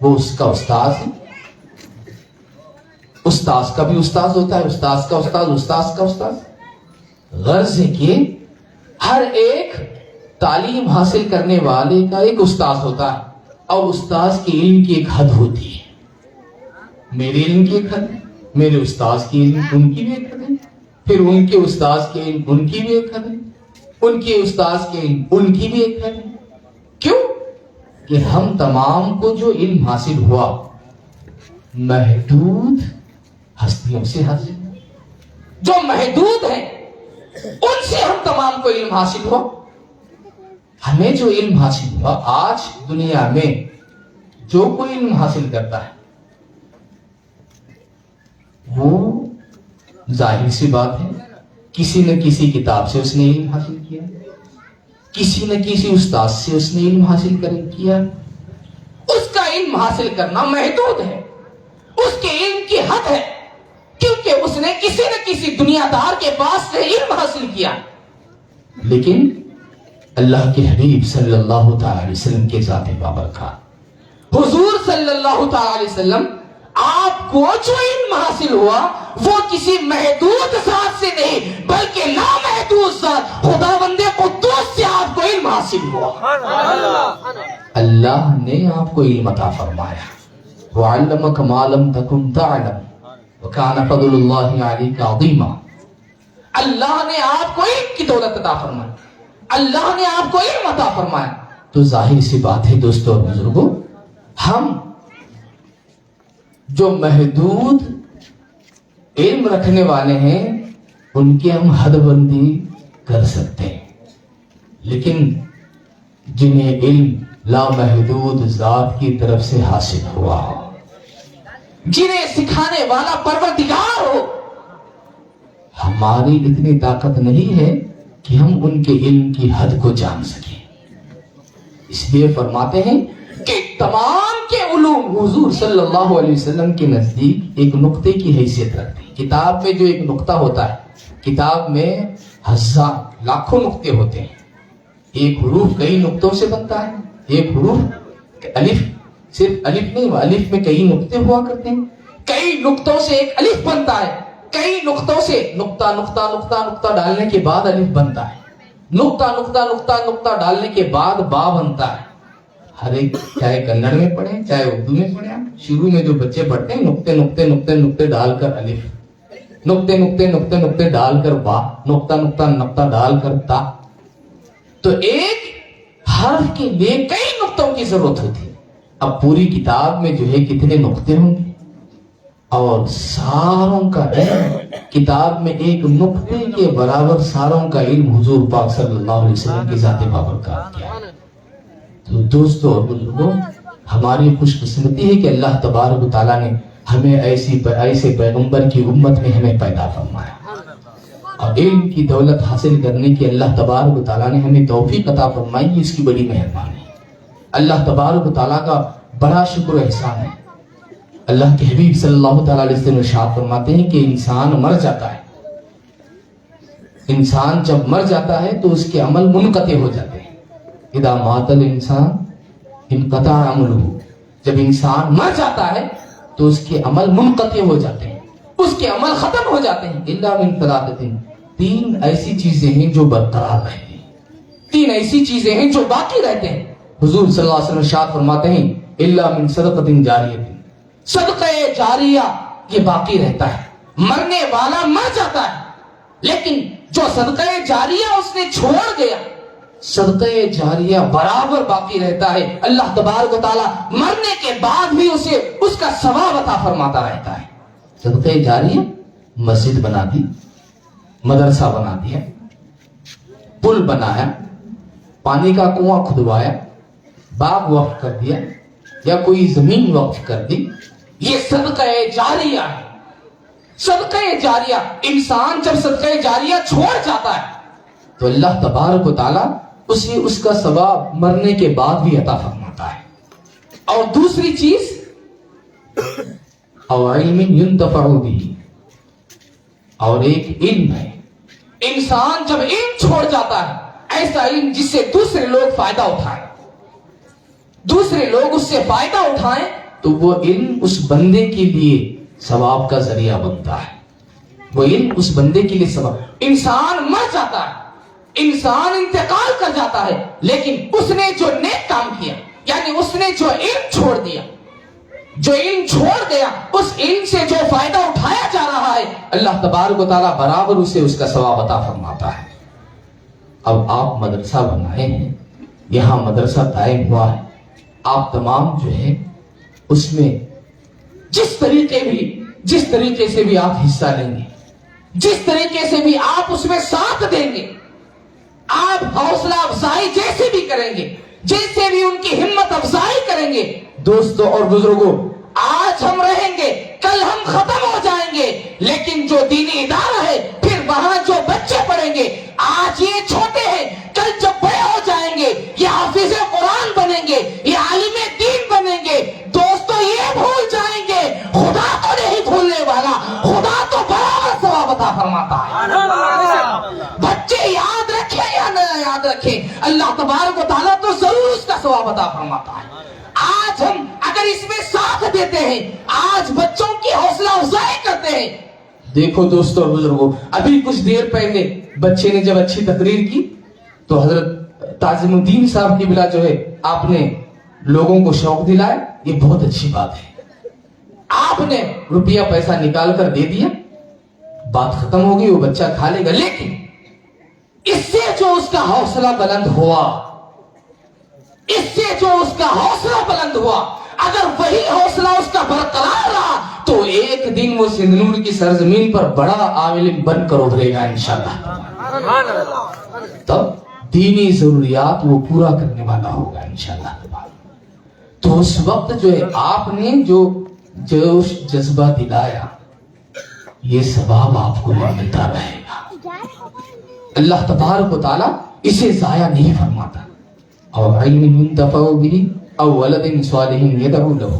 [SPEAKER 1] وہ اس کا استاذ ہے. استاذ کا بھی استاذ ہوتا ہے، استاذ کا استاذ، استاذ کا استاذ. غرض ہے کہ ہر ایک تعلیم حاصل کرنے والے کا ایک استاذ ہوتا ہے اور استاذ کے علم کی ایک حد ہوتی ہے. میرے علم کی ایک حد ہے، میرے استاذ کی علم ان کی بھی ایک حد ہے، پھر ان کے استاذ کے علم ان کی بھی ایک حد ہے، ان کے استاذ کے علم ان کی بھی ایک حد ہے. کیوں کہ ہم تمام کو جو علم حاصل ہوا محدود ہستیوں سے حاصل ہوا، جو محدود ہیں ان سے ہم تمام کو علم حاصل ہوا. ہمیں جو علم حاصل ہوا، آج دنیا میں جو کوئی علم حاصل کرتا ہے وہ ظاہر سی بات ہے کسی نہ کسی کتاب سے اس نے علم حاصل کیا، کسی نہ کسی استاد سے اس نے علم حاصل کیا. اس کا علم حاصل کرنا محدود ہے، اس کے علم کی حد ہے، کیونکہ اس نے کسی نہ کسی دنیا دار کے پاس سے علم حاصل کیا. لیکن اللہ کے حبیب صلی اللہ تعالی علیہ وسلم کے ذات بابرکات حضور صلی اللہ تعالی علیہ وسلم، آپ کو جو علم حاصل ہوا وہ کسی محدود ذات سے نہیں بلکہ لامحدود ذات خداوند قدوس سے آپ کو علم حاصل ہوا. اللہ نے آپ کو علم عطا فرمایا. وَعَلَّمَكَ مَا لَمْ تَكُنْ تَعْلَمُ وَكَانَ فَضْلُ اللَّهِ عَلَيْكَ عَظِيمًا. اللہ نے آپ کو علم کی دولت عطا فرمائی, اللہ نے آپ کو علم عطا فرمایا. تو ظاہر سی بات ہے دوستو اور بزرگوں, ہم جو محدود علم رکھنے والے ہیں ان کی ہم حد بندی کر سکتے ہیں, لیکن جنہیں علم لامحدود ذات کی طرف سے حاصل ہوا ہو, جنہیں سکھانے والا پروردگار ہو, ہماری اتنی طاقت نہیں ہے کہ ہم ان کے علم کی حد کو جان سکیں. اس لیے فرماتے ہیں کہ تمام کے علوم حضور صلی اللہ علیہ وسلم کے نزدیک ایک نقطے کی حیثیت رکھتے ہیں. کتاب میں جو ایک نقطہ ہوتا ہے, کتاب میں ہزار لاکھوں نقطے ہوتے ہیں, ایک حروف کئی نقطوں سے بنتا ہے. ایک حروف الف, صرف الف نہیں, الف میں کئی نقطے ہوا کرتے ہیں, کئی نقطوں سے ایک الف بنتا ہے, کئی نقطوں سے نقطہ نقطہ نقطہ نقطہ ڈالنے کے بعد الف بنتا ہے, نقطہ نقطہ نقطہ نقطہ ڈالنے کے بعد با بنتا ہے. ہر ایک, چاہے کنڑ میں پڑھیں چاہے اردو میں پڑھیں, شروع میں جو بچے پڑھتے ہیں نقطے نقطے نقطے نقطے ڈال کر الف, نقطے نقطے نقطے نقطے ڈال کر با, نقطہ نقطہ نقطہ ڈال کر تا. تو ایک حرف کے لیے کئی نقطوں کی ضرورت ہوتی ہے. اب پوری کتاب میں جو ہے کتنے نقطے ہوں گے, اور ساروں کا علم کتاب میں ایک نقطے کے برابر ساروں کا علم حضور پاک صلی اللہ علیہ وسلم کی ذات بابرکات کیا ہے. تو دوستو اور بزرگوں, ہماری خوش قسمتی ہے کہ اللہ تبارک و تعالیٰ نے ہمیں ایسے پیغمبر کی امت میں ہمیں پیدا فرمایا, اور علم کی دولت حاصل کرنے کی اللہ تبارک و تعالیٰ نے ہمیں توفیق عطا فرمائی. اس کی بڑی مہربانی ہے. اللہ تبارک و تعالیٰ کا بڑا شکر و احسان ہے. اللہ کے حبیب صلی اللہ تعالیٰ علیہ وسلم ارشاد فرماتے ہیں کہ انسان مر جاتا ہے, انسان جب مر جاتا ہے تو اس کے عمل منقطع ہو جاتے ہیں. اذا مات الانسان انقطع عملہ, جب انسان مر جاتا ہے تو اس کے عمل منقطع ہو جاتے ہیں, اس کے عمل ختم ہو جاتے ہیں. الا من ثلاثۃ, تین ایسی چیزیں ہیں جو برقرار رہتی ہیں, تین ایسی چیزیں ہیں جو باقی رہتے ہیں. حضور صلی اللہ علیہ وسلم ارشاد فرماتے ہیں الا من صدقۃ جاریہ, صدقہ جاریہ یہ باقی رہتا ہے. مرنے والا مر جاتا ہے لیکن جو صدقہ جاریہ اس نے چھوڑ گیا, صدقہ جاریہ برابر باقی رہتا ہے. اللہ تبارک و تعالیٰ مرنے کے بعد بھی اسے اس کا ثواب عطا فرماتا رہتا ہے. صدقہ جاریہ, مسجد بنا دی, مدرسہ بنا دیا, پل بنایا, پانی کا کنواں کھدوایا, باغ وقف کر دیا, یا کوئی زمین وقف کر دی, یہ صدقہ جاریہ ہے. صدقہ جاریہ, انسان جب صدقہ جاریہ چھوڑ جاتا ہے تو اللہ تبارک و تعالیٰ اسے اس کا ثواب مرنے کے بعد بھی عطا فرماتا ہے. اور دوسری چیز, اور علم ينتفع به, اور ایک علم ہے. انسان جب علم چھوڑ جاتا ہے, ایسا علم جس سے دوسرے لوگ فائدہ اٹھائیں, دوسرے لوگ اس سے فائدہ اٹھائیں, تو وہ علم اس بندے کے لیے ثواب کا ذریعہ بنتا ہے. وہ علم اس بندے کے لیے ثواب. انسان مر جاتا ہے, انسان انتقال کر جاتا ہے, لیکن اس نے جو نیک کام کیا, یعنی اس نے جو علم چھوڑ دیا, جو علم چھوڑ گیا, اس علم سے جو فائدہ اٹھایا جا رہا ہے, اللہ تبارک و تعالیٰ برابر اسے اس کا ثواب عطا فرماتا ہے. اب آپ مدرسہ بنائے ہیں, یہاں مدرسہ قائم ہوا ہے, آپ تمام جو ہے اس میں جس طریقے سے بھی آپ حصہ لیں گے, جس طریقے سے بھی آپ اس میں ساتھ دیں گے, آپ حوصلہ افزائی جیسے بھی کریں گے, جیسے بھی ان کی ہمت افزائی کریں گے. دوستوں اور بزرگوں, آج ہم رہیں گے, کل ہم ختم ہو جائیں گے, لیکن جو دینی ادارہ ہے, پھر وہاں جو بچے پڑھیں گے, آج یہ چھوٹے ہیں, کل جب بڑے ہو جائیں گے, یہ حافظ قرآن بنیں گے, یہ عالم دین بنیں گے. دوستوں یہ بھول جائیں گے, خدا تو نہیں بھولنے والا, خدا تو برابر ثواب عطا فرماتا ہے. بچے یاد رکھیں یا نہ یاد رکھیں, اللہ تبارک و تعالیٰ تو ضرور اس کا ثواب عطا فرماتا ہے. آج ہم اگر اس میں ساتھ دیتے ہیں, آج بچوں کی حوصلہ افزائی کرتے ہیں, دیکھو دوستوں اور بزرگوں، ابھی کچھ دیر پہلے بچے نے جب اچھی تقریر کی تو حضرت تعظیم الدین صاحب کی بلا جو ہے آپ نے لوگوں کو شوق دلائے، یہ بہت اچھی بات ہے. آپ نے روپیہ پیسہ نکال کر دے دیا، بات ختم ہو گئی، وہ بچہ کھا لے گا. لیکن اس سے جو اس کا حوصلہ بلند ہوا، اس سے جو اس کا حوصلہ بلند ہوا، اگر وہی حوصلہ اس کا برقرار رہا تو ایک دن وہ سندھنور کی سرزمین پر بڑا عالم بن کر ابھرے گا انشاءاللہ. تب دینی ضروریات وہ پورا کرنے والا ہوگا انشاءاللہ. تو اس وقت جو ہے آپ نے جو جوش جذبہ دلایا، یہ ثواب آپ کو ملتا رہے گا. اللہ تبارک و تعالیٰ اسے ضائع نہیں فرماتا. اور علم ينتفع به او ولد صالح يدعو له،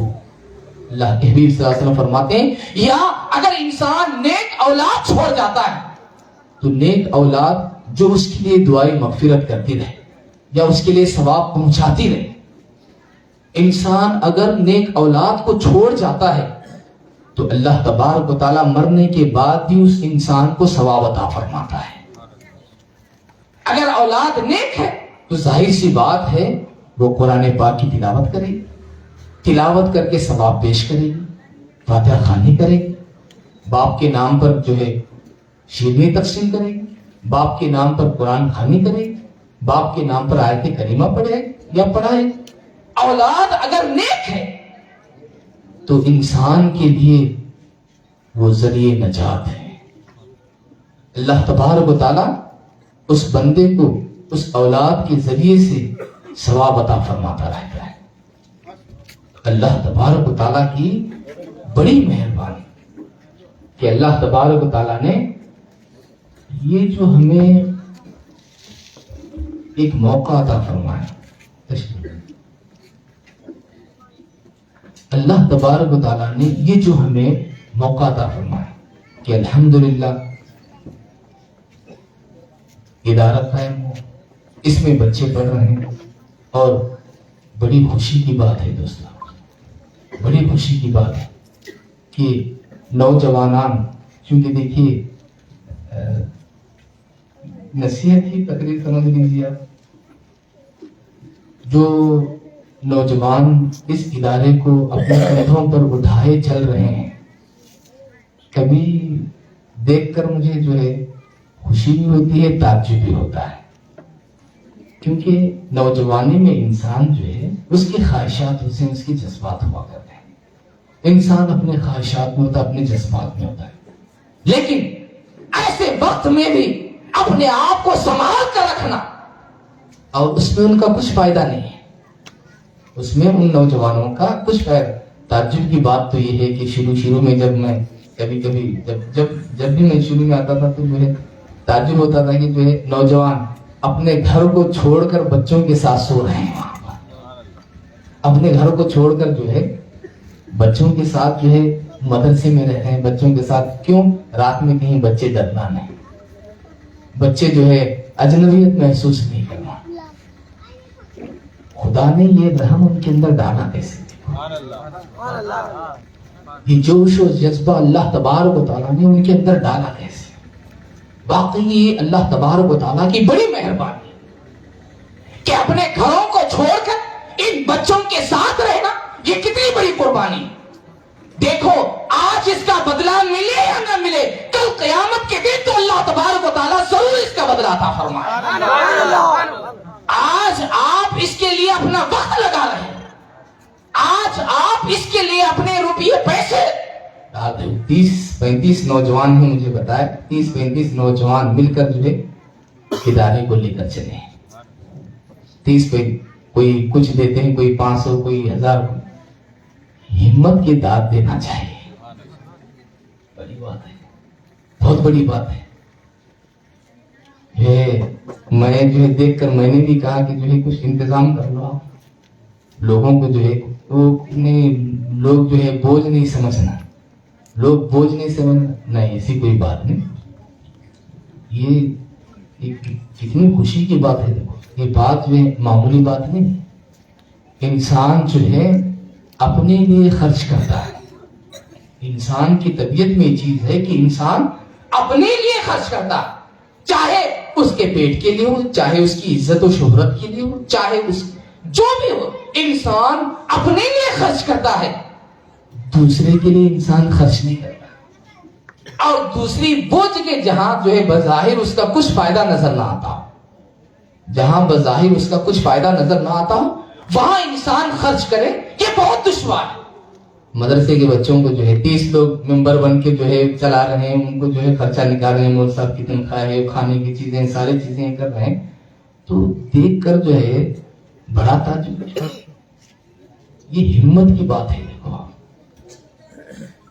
[SPEAKER 1] اللہ کے حبیب صلی اللہ علیہ وسلم فرماتے ہیں یا اگر انسان نیک اولاد چھوڑ جاتا ہے تو نیک اولاد جو اس کے لیے دعائیں مغفرت کرتی رہے یا اس کے لیے ثواب پہنچاتی رہے. انسان اگر نیک اولاد کو چھوڑ جاتا ہے تو اللہ تبارک و تعالیٰ مرنے کے بعد بھی اس انسان کو ثواب عطا فرماتا ہے. اگر اولاد نیک ہے تو ظاہر سی بات ہے وہ قرآن پاک کی تلاوت کرے گی، تلاوت کر کے ثواب پیش کرے گی، فاتحہ خوانی کرے گی، باپ کے نام پر جو ہے شیرنی تقسیم کرے گی، باپ کے نام پر قرآن خوانی کرے گی، باپ کے نام پر آیت کریمہ پڑھے یا پڑھائے. اولاد اگر نیک ہے تو انسان کے لیے وہ ذریعہ نجات ہے. اللہ تبارک و تعالیٰ اس بندے کو اس اولاد کے ذریعے سے ثواب عطا فرماتا رہتا ہے. اللہ تبارک و تعالیٰ کی بڑی مہربانی کہ اللہ تبارک و تعالیٰ نے یہ جو ہمیں ایک موقع عطا فرمایا. اللہ تبارک و تعالیٰ نے یہ جو ہمیں موقع عطا فرمایا کہ الحمدللہ ادارہ قائم ہو، اس میں بچے پڑھ رہے ہیں، اور بڑی خوشی کی بات ہے دوستوں، بڑی خوشی کی بات ہے کہ نوجوانان، چونکہ دیکھیے نصیحت ہی تقریر سمجھ لیجیے آپ، جو نوجوان اس ادارے کو اپنے کندھوں پر اٹھائے چل رہے ہیں، کبھی دیکھ کر مجھے جو ہے خوشی بھی ہوتی ہے، تعجب بھی ہوتا ہے. کیونکہ نوجوانی میں انسان جو ہے اس کی خواہشات سے اس کے جذبات ہوا کرتے ہیں. انسان اپنے خواہشات میں ہوتا ہے، اپنے جذبات میں ہوتا ہے. لیکن ایسے وقت میں بھی اپنے آپ کو سنبھال کر رکھنا، اور اس میں ان کا کچھ فائدہ نہیں ہے، اس میں ان نوجوانوں کا کچھ فائدہ. تعجب کی بات تو یہ ہے کہ شروع میں جب میں کبھی جب بھی میں شروع میں آتا تھا تو جو ہے تعجب ہوتا تھا کہ جو ہے نوجوان اپنے گھر کو چھوڑ کر بچوں کے ساتھ سو رہے ہیں وہاں پر، اپنے گھر کو چھوڑ کر جو ہے بچوں کے ساتھ جو ہے مدرسے میں رہتے ہیں، بچوں کے ساتھ. کیوں؟ رات میں کہیں بچے ڈرنا نہیں، بچے جو ہے اجنبیت محسوس نہیں کرنا. خدا نے یہ رحم ان کے اندر ڈالا کیسے؟ یہ جوش و جذبہ اللہ تبارک و تعالیٰ نے ان کے اندر ڈالا کیسے؟ واقعی یہ اللہ تبارک و تعالیٰ کی بڑی مہربانی کہ اپنے گھروں کو چھوڑ کر ان بچوں کے ساتھ رہنا، یہ کتنی بڑی قربانی. دیکھو آج اس کا بدلہ ملے یا نہ ملے، کل قیامت کے دن تو اللہ تبارک و تعالیٰ ضرور اس کا بدلہ عطا فرمائے. آج آپ اس کے لیے اپنا وقت لگا رہے ہیں، آج آپ اس کے لیے اپنے روپیے پیسے 30-35 نوجوان ہیں، مجھے بتایا 30-35 نوجوان مل کر جو ہے ادارے کو لے کر چلے ہیں. 30 پہ کوئی کچھ دیتے ہیں، کوئی 500، کوئی 1000. ہمت کی داد دینا چاہیے، بڑی بات ہے، بہت بڑی بات ہے. میں جو ہے دیکھ کر میں نے بھی کہا کہ جو ہے کچھ انتظام کر لو آپ لوگوں کو، جو ہے وہ لوگ جو ہے بوجھ نہیں سمجھنا، لوگ بوجھ نہیں سمجھنا، نہیں ایسی کوئی بات نہیں. یہ کتنی خوشی کی بات ہے. دیکھو یہ بات جو ہے معمولی بات نہیں. انسان جو ہے اپنے لیے خرچ کرتا ہے، انسان کی طبیعت میں یہ چیز ہے کہ انسان اپنے لیے خرچ کرتا، چاہے اس کے پیٹ کے لیے ہو، چاہے اس کی عزت و شہرت کے لیے ہو، چاہے اس جو بھی ہو، انسان اپنے لیے خرچ کرتا ہے، دوسرے کے لیے انسان خرچ نہیں کرتا۔ اور دوسری وہ جگہ جہاں جو ہے بظاہر اس کا کچھ فائدہ نظر نہ آتا ہو، جہاں بظاہر اس کا کچھ فائدہ نظر نہ آتا ہو، وہاں انسان خرچ کرے، یہ بہت دشوار ہے۔ مدرسے کے بچوں کو جو ہے 30 لوگ ممبر بن کے جو ہے چلا رہے ہیں، ان کو جو ہے خرچہ نکال رہے ہیں، مول صاحب کی تنخواہ ہے، کھانے کی چیزیں، ساری چیزیں کر رہے ہیں، تو دیکھ کر جو ہے بڑا تعجب ہے۔ یہ ہمت کی بات ہے، دیکھو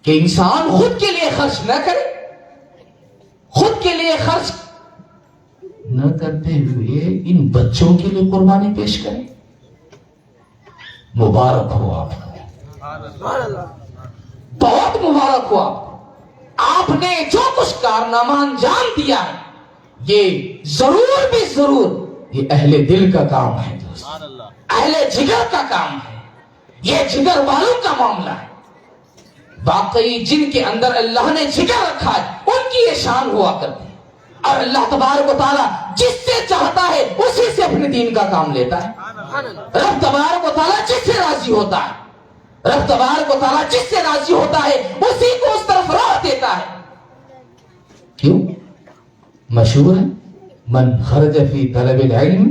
[SPEAKER 1] کہ انسان خود کے لیے خرچ نہ کرے، خود کے لیے خرچ نہ کرتے ہوئے ان بچوں کے لیے قربانی پیش کرے۔ مبارک ہو آپ کو، بہت مبارک ہوا آپ نے جو کچھ کارنامہ انجام دیا ہے، یہ ضرور بھی ضرور یہ اہل دل کا کام ہے دوست، اہل جگر کا کام ہے، یہ جگر والوں کا معاملہ ہے۔ واقعی جن کے اندر اللہ نے جگر رکھا ہے ان کی یہ شان ہوا کرتی ہے، اور اللہ تبارک و تعالیٰ جس سے چاہتا ہے اسی سے اپنے دین کا کام لیتا ہے۔ رب تبارک و تعالیٰ جس سے راضی ہوتا ہے، رب تبارک و تعالیٰ جس سے راضی ہوتا ہے اسی کو اس طرف راہ دیتا ہے۔ کیوں؟ مشہور ہے من خرج فی طلب العلم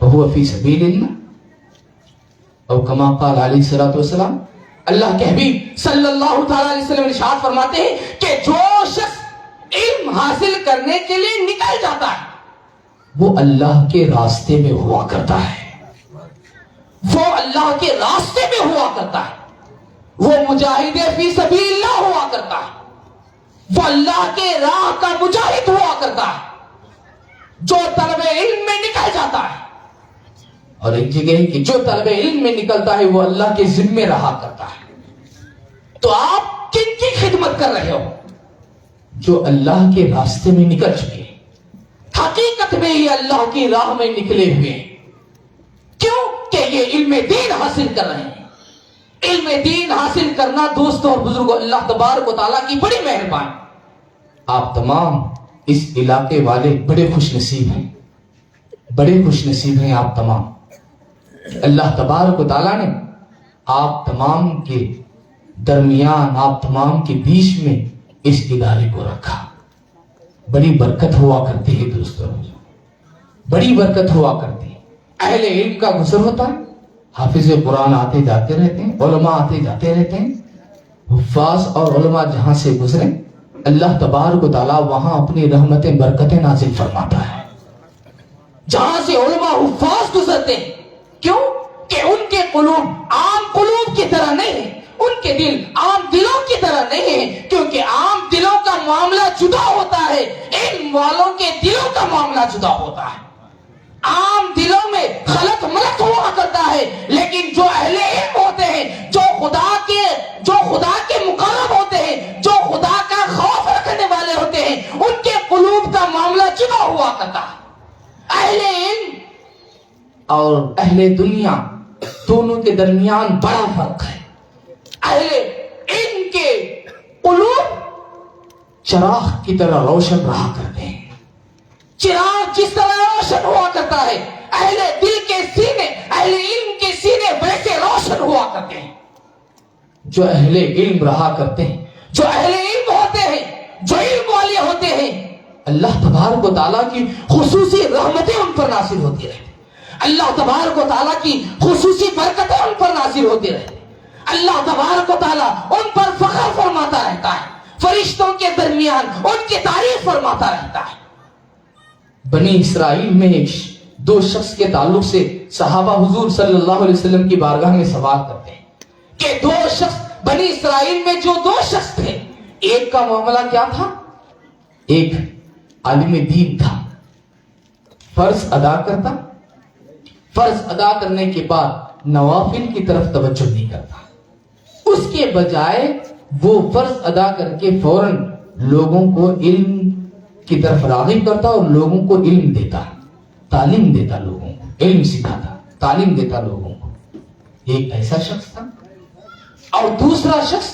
[SPEAKER 1] وهو فی سبیل اللہ، اور کما قال علیہ الصلوۃ والسلام، اللہ کے حبیب صلی اللہ تعالی علیہ وسلم ارشاد فرماتے ہیں کہ جو شخص علم حاصل کرنے کے لیے نکل جاتا ہے وہ اللہ کے راستے میں ہوا کرتا ہے، وہ اللہ کے راستے میں ہوا کرتا ہے، وہ مجاہد فی سبیل اللہ ہوا کرتا ہے، وہ اللہ کے راہ کا مجاہد ہوا کرتا ہے، جو طلب علم میں نکل جاتا ہے۔ اور ایک جگہ ہے کہ جو طلب علم میں نکلتا ہے وہ اللہ کے ذمے رہا کرتا ہے۔ تو آپ کن کی خدمت کر رہے ہو؟ جو اللہ کے راستے میں نکل چکے، حقیقت میں یہ اللہ کی راہ میں نکلے ہوئے ہیں۔ کیوں کہ یہ علم دین حاصل کر رہے ہیں۔ علم دین حاصل کرنا دوستوں اور بزرگوں اللہ تبارک و تعالیٰ کی بڑی مہربانی۔ آپ تمام اس علاقے والے بڑے خوش نصیب ہیں، بڑے خوش نصیب ہیں آپ تمام۔ اللہ تبارک و تعالیٰ نے آپ تمام کے درمیان، آپ تمام کے بیچ میں اس ادارے کو رکھا۔ بڑی برکت ہوا کرتی ہے دوستوں، بڑی برکت ہوا کرتی ہے۔ اہل علم کا گزر ہوتا ہے، حافظ قرآن آتے جاتے رہتے ہیں، علماء آتے جاتے رہتے ہیں، حفاظ اور علماء جہاں سے گزریں اللہ تبارک و تعالیٰ وہاں اپنی رحمتیں برکتیں نازل فرماتا ہے۔ جہاں سے علماء حفاظ گزرتے ہیں، کیوں کہ ان کے قلوب عام قلوب کی طرح نہیں ہیں، ان کے دل عام دلوں کی طرح نہیں ہیں، کیونکہ عام دلوں کا معاملہ جدا ہوتا ہے، علم والوں کے دلوں کا معاملہ جدا ہوتا ہے۔ عام دلوں میں خلط ملط ہوا کرتا ہے، لیکن جو اہل علم ہوتے ہیں، جو خدا کے مقرب ہوتے ہیں، جو خدا کا خوف رکھنے والے ہوتے ہیں، ان کے قلوب کا معاملہ جدا ہوا کرتا ہے۔ اہل علم اور اہل دنیا دونوں کے درمیان بڑا فرق ہے۔ اہل علم کے قلوب چراغ کی طرح روشن رہا کرتے ہیں، چراغ جس طرح روشن ہوا کرتا ہے، اہل دل کے سینے، اہل علم کے سینے ویسے روشن ہوا کرتے ہیں۔ جو اہل علم رہا کرتے ہیں، جو اہل علم ہوتے ہیں، جو علم والے ہوتے ہیں، اللہ تبارک و تعالیٰ کی خصوصی رحمتیں ان پر نازل ہوتی رہتی، اللہ تبارک و تعالیٰ کی خصوصی برکتیں ان پر نازل ہوتی رہتی، اللہ تبارک و تعالیٰ ان پر فخر فرماتا رہتا ہے، فرشتوں کے درمیان ان کی تعریف فرماتا رہتا ہے۔ بنی اسرائیل میں دو شخص کے تعلق سے صحابہ حضور صلی اللہ علیہ وسلم کی بارگاہ میں سوال کرتے ہیں کہ دو شخص بنی اسرائیل میں جو دو شخص تھے، ایک کا معاملہ کیا تھا؟ ایک عالم دین تھا، فرض ادا کرتا، فرض ادا کرنے کے بعد نوافل کی طرف توجہ نہیں کرتا، اس کے بجائے وہ فرض ادا کر کے فوراً لوگوں کو علم کی طرف راغب کرتا اور لوگوں کو علم دیتا، تعلیم دیتا، لوگوں کو علم سکھاتا، تعلیم دیتا لوگوں کو۔ ایک ایسا شخص تھا، اور دوسرا شخص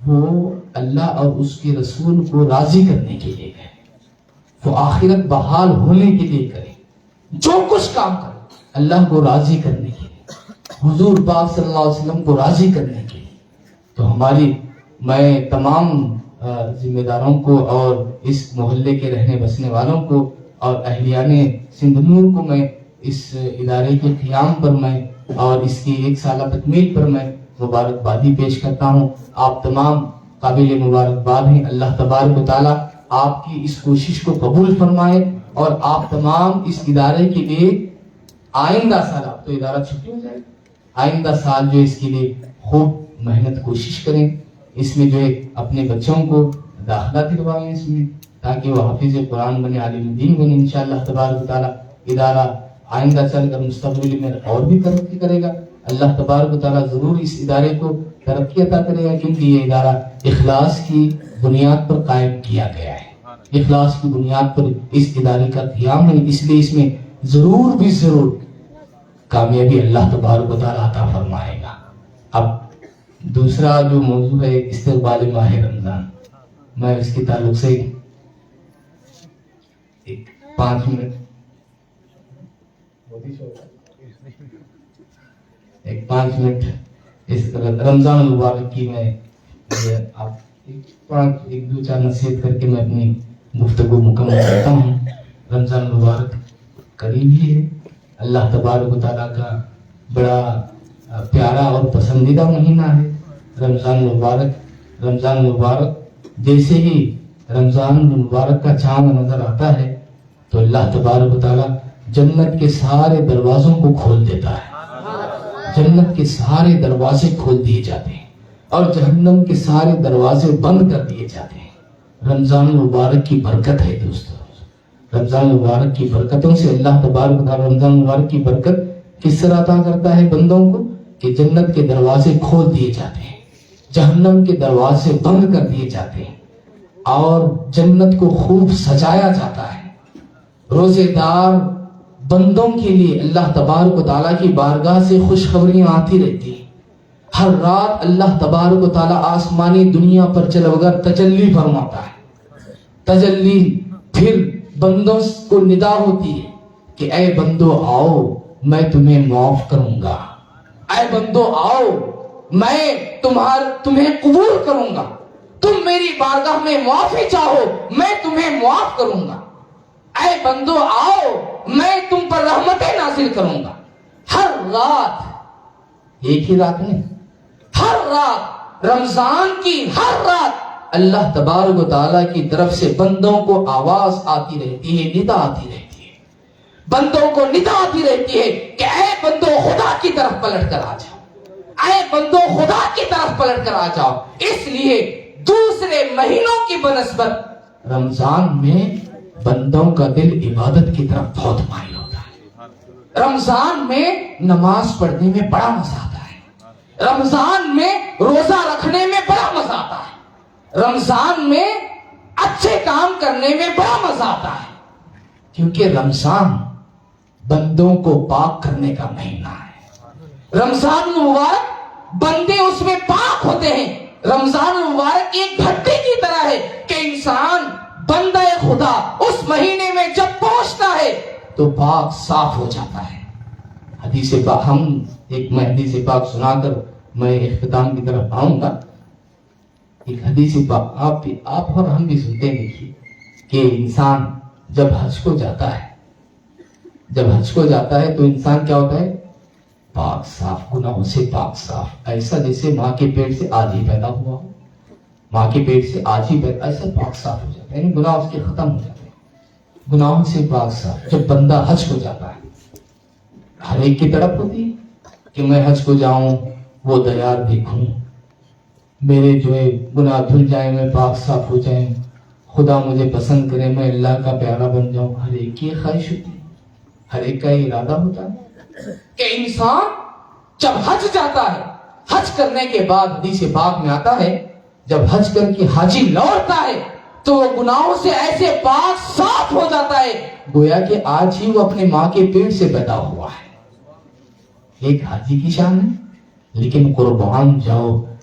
[SPEAKER 1] وہ اللہ اور اس کے رسول کو راضی کرنے کے لیے گئے، وہ آخرت بحال ہونے کے لیے کرے، جو کچھ کام کرے اللہ کو راضی کرنے کے لیے، حضور پاک صلی اللہ علیہ وسلم کو راضی کرنے کے لیے۔ تو میں تمام ذمہ داروں کو اور اس محلے کے رہنے بسنے والوں کو اور اہلیان سندھ نور کو میں اس ادارے کے قیام پر میں اور اس کی 1 سالہ تکمیل پر میں مبارکبادی پیش کرتا ہوں۔ آپ تمام قابل مبارکباد ہیں۔ اللہ تبارک و تعالیٰ آپ کی اس کوشش کو قبول فرمائے اور آپ تمام اس ادارے کے لیے آئندہ سال، اب تو ادارہ چھٹی ہو جائے گا، آئندہ سال جو اس کے لیے خوب محنت کوشش کریں، اس میں جو ہے اپنے بچوں کو داخلہ دلوائیں اس میں، تاکہ وہ حافظ قرآن بنے، عالم دین بنے انشاءاللہ تبارک و تعالیٰ۔ ادارہ آئندہ چل کر مستقبل میں اور بھی ترقی کرے گا۔ اللہ تبارک و تعالیٰ ضرور اس ادارے کو ترقی عطا کرے گا، کیونکہ یہ ادارہ اخلاص کی بنیاد پر قائم کیا گیا ہے، اخلاص کی بنیاد پر اس ادارے کا قیام ہے، اس لیے اس میں ضرور بھی ضرور کامیابی اللہ تبارک و تعالیٰ عطا فرمائے گا۔ اب دوسرا جو موضوع ہے استقبال ماہ رمضان، میں اس کے تعلق سے 5 منٹ اس رمضان المبارک کی میں ایک دو چار نصیحت کر کے میں اپنی گفتگو مکمل کرتا ہوں۔ رمضان المبارک قریب ہی ہے، اللہ تبارک و تعالیٰ کا بڑا پیارا اور پسندیدہ مہینہ ہے رمضان المبارک۔ جیسے ہی رمضان المبارک کا چاند نظر آتا ہے تو اللہ تبارک و تعالیٰ جنت کے سارے دروازوں کو کھول دیتا ہے، جنت کے سارے دروازے کھول دیے جاتے ہیں اور جہنم کے سارے دروازے بند کر دیے جاتے ہیں۔ رمضان المبارک کی برکت ہے دوستو، رمضان المبارک کی برکتوں سے اللہ تبارک و تعالیٰ رمضان المبارک کی برکت کس طرح عطا کرتا ہے بندوں کو کہ جنت کے دروازے کھول دیے جاتے ہیں، جہنم کے دروازے بند کر دیے جاتے ہیں اور جنت کو خوب سجایا جاتا ہے۔ روزے دار بندوں کے لیے اللہ تبارک و تعالیٰ کی بارگاہ سے خوشخبریاں آتی رہتی ہیں۔ ہر رات اللہ تبارک و تعالیٰ آسمانی دنیا پر جلوگر تجلی فرماتا ہے، تجلی پھر بندوں کو ندا ہوتی ہے کہ اے بندو آؤ میں تمہیں معاف کروں گا، اے بندو آؤ میں تمہیں قبول کروں گا، تم میری بارگاہ میں معافی چاہو میں تمہیں معاف کروں گا، اے بندو آؤ میں تم پر رحمتیں نازل کروں گا۔ ہر رات، ایک ہی رات نہیں، ہر رات رمضان کی ہر رات اللہ تبارک و تعالیٰ کی طرف سے بندوں کو آواز آتی رہتی ہے، ندا آتی رہتی ہے، بندوں کو ندا آتی رہتی ہے کہ اے بندو خدا کی طرف پلٹ کر آ جاؤ، اے بندو خدا کی طرف پلٹ کر آ جاؤ۔ اس لیے دوسرے مہینوں کی بنسبت رمضان میں بندوں کا دل عبادت کی طرف بہت مائل ہوتا ہے۔ رمضان میں نماز پڑھنے میں بڑا مزہ آتا ہے، رمضان میں روزہ رکھنے میں بڑا مزہ آتا ہے، رمضان میں اچھے کام کرنے میں بڑا مزہ آتا ہے، کیونکہ رمضان بندوں کو پاک کرنے کا مہینہ ہے۔ رمضان مبارک بندے اس میں پاک ہوتے ہیں۔ رمضان مبارک ایک بھٹی کی طرح ہے کہ انسان بندہ خدا اس مہینے میں جب پہنچتا ہے تو پاک صاف ہو جاتا ہے۔ حدیث پاک میں حدیث پاک سنا کر میں اختتام کی طرف آؤں گا۔ ایک حدیث پاک آپ اور ہم بھی سنتے دیکھیے کہ انسان جب حج کو جاتا ہے تو انسان کیا ہوتا ہے؟ پاک صاف، گناہوں سے پاک صاف، ایسا جیسے ماں کے پیٹ سے آج ہی پیدا ہوا ہو، ماں کے پیٹ سے آج ہی پیدا، ایسا پاک صاف ہو جاتا ہے، یعنی گناہ اس کے ختم ہو جاتے ہیں، گناہوں سے پاک صاف۔ جب بندہ حج کو جاتا ہے، ہر ایک کی تڑپ ہوتی ہے کہ میں حج کو جاؤں، وہ دیار دیکھوں، میرے جو ہے گناہ دھل جائیں، میں پاک صاف ہو جائیں، خدا مجھے پسند کرے، میں اللہ کا پیارا بن جاؤں۔ ہر ایک کی خواہش ہوتی ہے، ہر ایک کا یہ ارادہ ہوتا ہے کہ انسان جب حج جاتا ہے، حج کرنے کے بعد حدیث پاک میں آتا ہے جب حج کر کے حاجی لوٹتا ہے تو وہ گناہوں سے ایسے پاک صاف ہو جاتا ہے گویا کہ آج ہی وہ اپنے ماں کے پیٹ سے پیدا ہوا ہے۔ ایک حاجی کی شان ہے، لیکن قربان جاؤ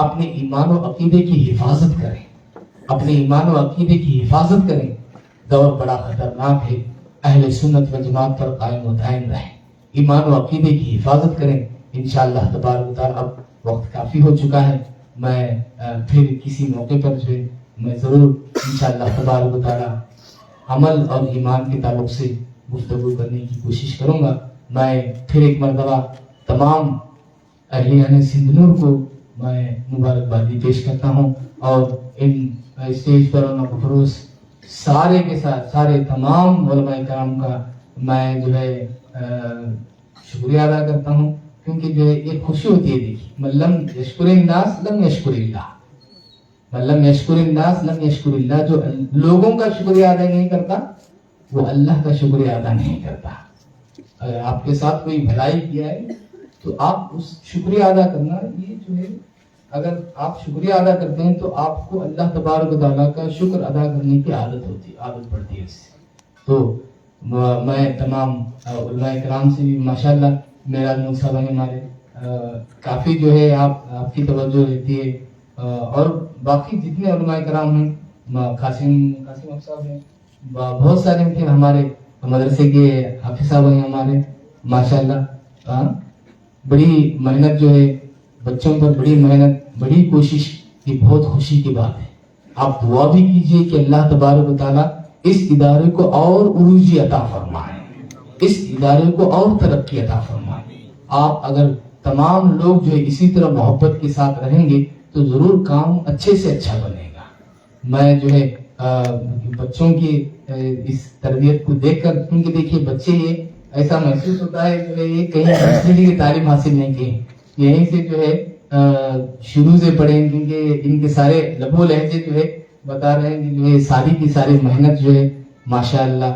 [SPEAKER 1] اپنے ایمان و عقیدے کی حفاظت کریں، اپنے ایمان و عقیدے کی حفاظت کریں۔ دور بڑا خطرناک ہے، اہل سنت و جماعت پر قائم و دائم رہیں، ایمان و عقیدے کی حفاظت کریں۔ انشاءاللہ تبارک و تعالی اب وقت کافی ہو چکا ہے، میں پھر کسی موقع پر جو ہے میں ضرور انشاءاللہ تبارک و تعالی عمل اور ایمان کے تعلق سے گفتگو کرنے کی کوشش کروں گا۔ میں پھر ایک مرتبہ تمام اہلیان سندھ نور کو میں مبارکبادی پیش کرتا ہوں، اور ان اسٹیج پر اور خروس سارے کے ساتھ سارے تمام علماء کرام کا میں جو ہے شکریہ ادا کرتا ہوں، کیونکہ جو ہے ایک خوشی ہوتی ہے۔ دیکھیے، من لم یشکر الناس لم یشکر اللہ، من لم یشکر الناس لم یشکر اللہ، جو لوگوں کا شکریہ ادا نہیں کرتا وہ اللہ کا شکریہ ادا نہیں کرتا۔ اگر آپ کے ساتھ کوئی بھلائی کیا ہے تو آپ اس شکریہ ادا کرنا، یہ جو ہے اگر آپ شکریہ ادا کرتے ہیں تو آپ کو اللہ تبارک و تعالیٰ کا شکر ادا کرنے کی عادت پڑتی ہے اس سے۔ تو میں تمام علماء کرام سے بھی ماشاءاللہ میرا صاحب ہمارے کافی جو ہے آپ کی توجہ رہتی ہے، اور باقی جتنے علماء کرام ہیں، قاسم صاحب ہیں، بہت سارے پھر ہمارے مدرسے کے حافظ صاحب ہیں ہمارے ماشاءاللہ، بڑی محنت جو ہے بچوں پر، بڑی محنت، بڑی کوشش، یہ بہت خوشی کی بات ہے۔ آپ دعا بھی کیجئے کہ اللہ تبارک و تعالیٰ اس ادارے کو اور عروجی عطا فرمائے، اس ادارے کو اور ترقی عطا فرمائے۔ آپ اگر تمام لوگ جو ہے اسی طرح محبت کے ساتھ رہیں گے تو ضرور کام اچھے سے اچھا بنے گا۔ میں جو ہے بچوں کی اس تربیت کو دیکھ کر، کیونکہ دیکھیے بچے یہ ایسا محسوس ہوتا ہے جو ہے یہ کہیں دوسری کی تعلیم حاصل نہیں کی، یہیں سے جو ہے شروع سے پڑھیں، کیونکہ ان کے سارے لب و لہجے جو ہے بتا رہے ہیں کہ جو ہے ساری کی ساری محنت جو ہے ماشاءاللہ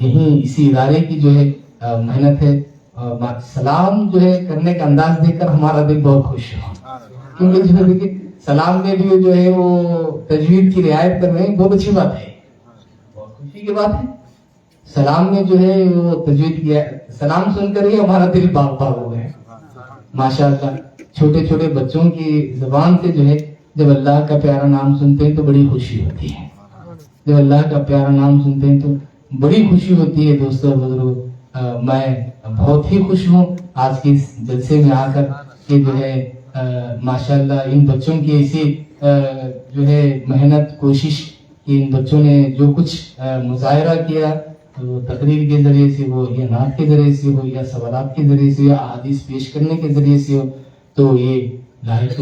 [SPEAKER 1] یہیں اسی ادارے کی جو ہے محنت ہے۔ سلام جو ہے کرنے کا انداز دیکھ کر ہمارا دل بہت خوش ہوا، کیونکہ جو ہے دیکھیے سلام میں بھی جو ہے وہ تجوید کی رعایت کر رہے ہیں، بہت اچھی بات ہے، بہت خوشی کی بات ہے۔ سلام میں جو ہے وہ تجوید کیا، سلام سن کر ہی ہمارا دل باغ باغ ہو گئے ماشاءاللہ۔ چھوٹے چھوٹے بچوں کی زبان سے جو ہے جب اللہ کا پیارا نام سنتے ہیں تو بڑی خوشی ہوتی ہے، جب اللہ کا پیارا نام سنتے ہیں تو بڑی خوشی ہوتی ہے۔ دوستو بزرگو، میں بہت ہی خوش ہوں آج کے اس جلسے میں آ کر کہ جو ہے ماشاءاللہ ان بچوں کی ایسی جو ہے محنت، کوشش کہ ان بچوں نے جو کچھ مظاہرہ کیا، وہ تقریر کے ذریعے سے ہو یا نعت کے ذریعے سے ہو یا سوالات کے ذریعے سے یا احادیث پیش کرنے کے ذریعے سے ہو، تو یہ لائق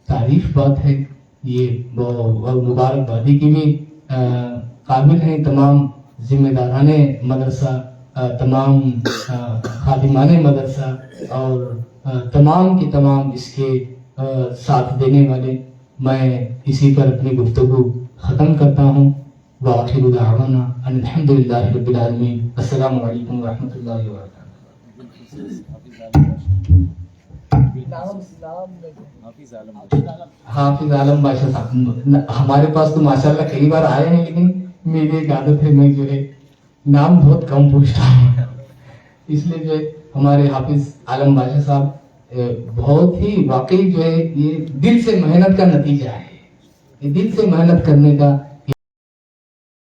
[SPEAKER 1] تعریف بات ہے، یہ اور مبارکبادی کی بھی قابل ہیں تمام ذمہ داران مدرسہ، تمام خادمان مدرسہ اور تمام کے تمام اس کے ساتھ دینے والے۔ میں اسی پر اپنی گفتگو ختم کرتا ہوں۔ وآخر دعوانا ان الحمدللہ رب العالمین۔ السلام علیکم ورحمۃ اللہ وبرکاتہ۔ حافظ عالم بادشاہ صاحب ہمارے پاس تو ماشاءاللہ کئی بار آئے ہیں، لیکن میری ایک عادت ہے میں جو ہے نام بہت کم پوچھتا ہوں، اس لیے جو ہے ہمارے حافظ عالم بادشاہ صاحب بہت ہی واقعی جو ہے یہ دل سے محنت کا نتیجہ ہے، یہ دل سے محنت کرنے کا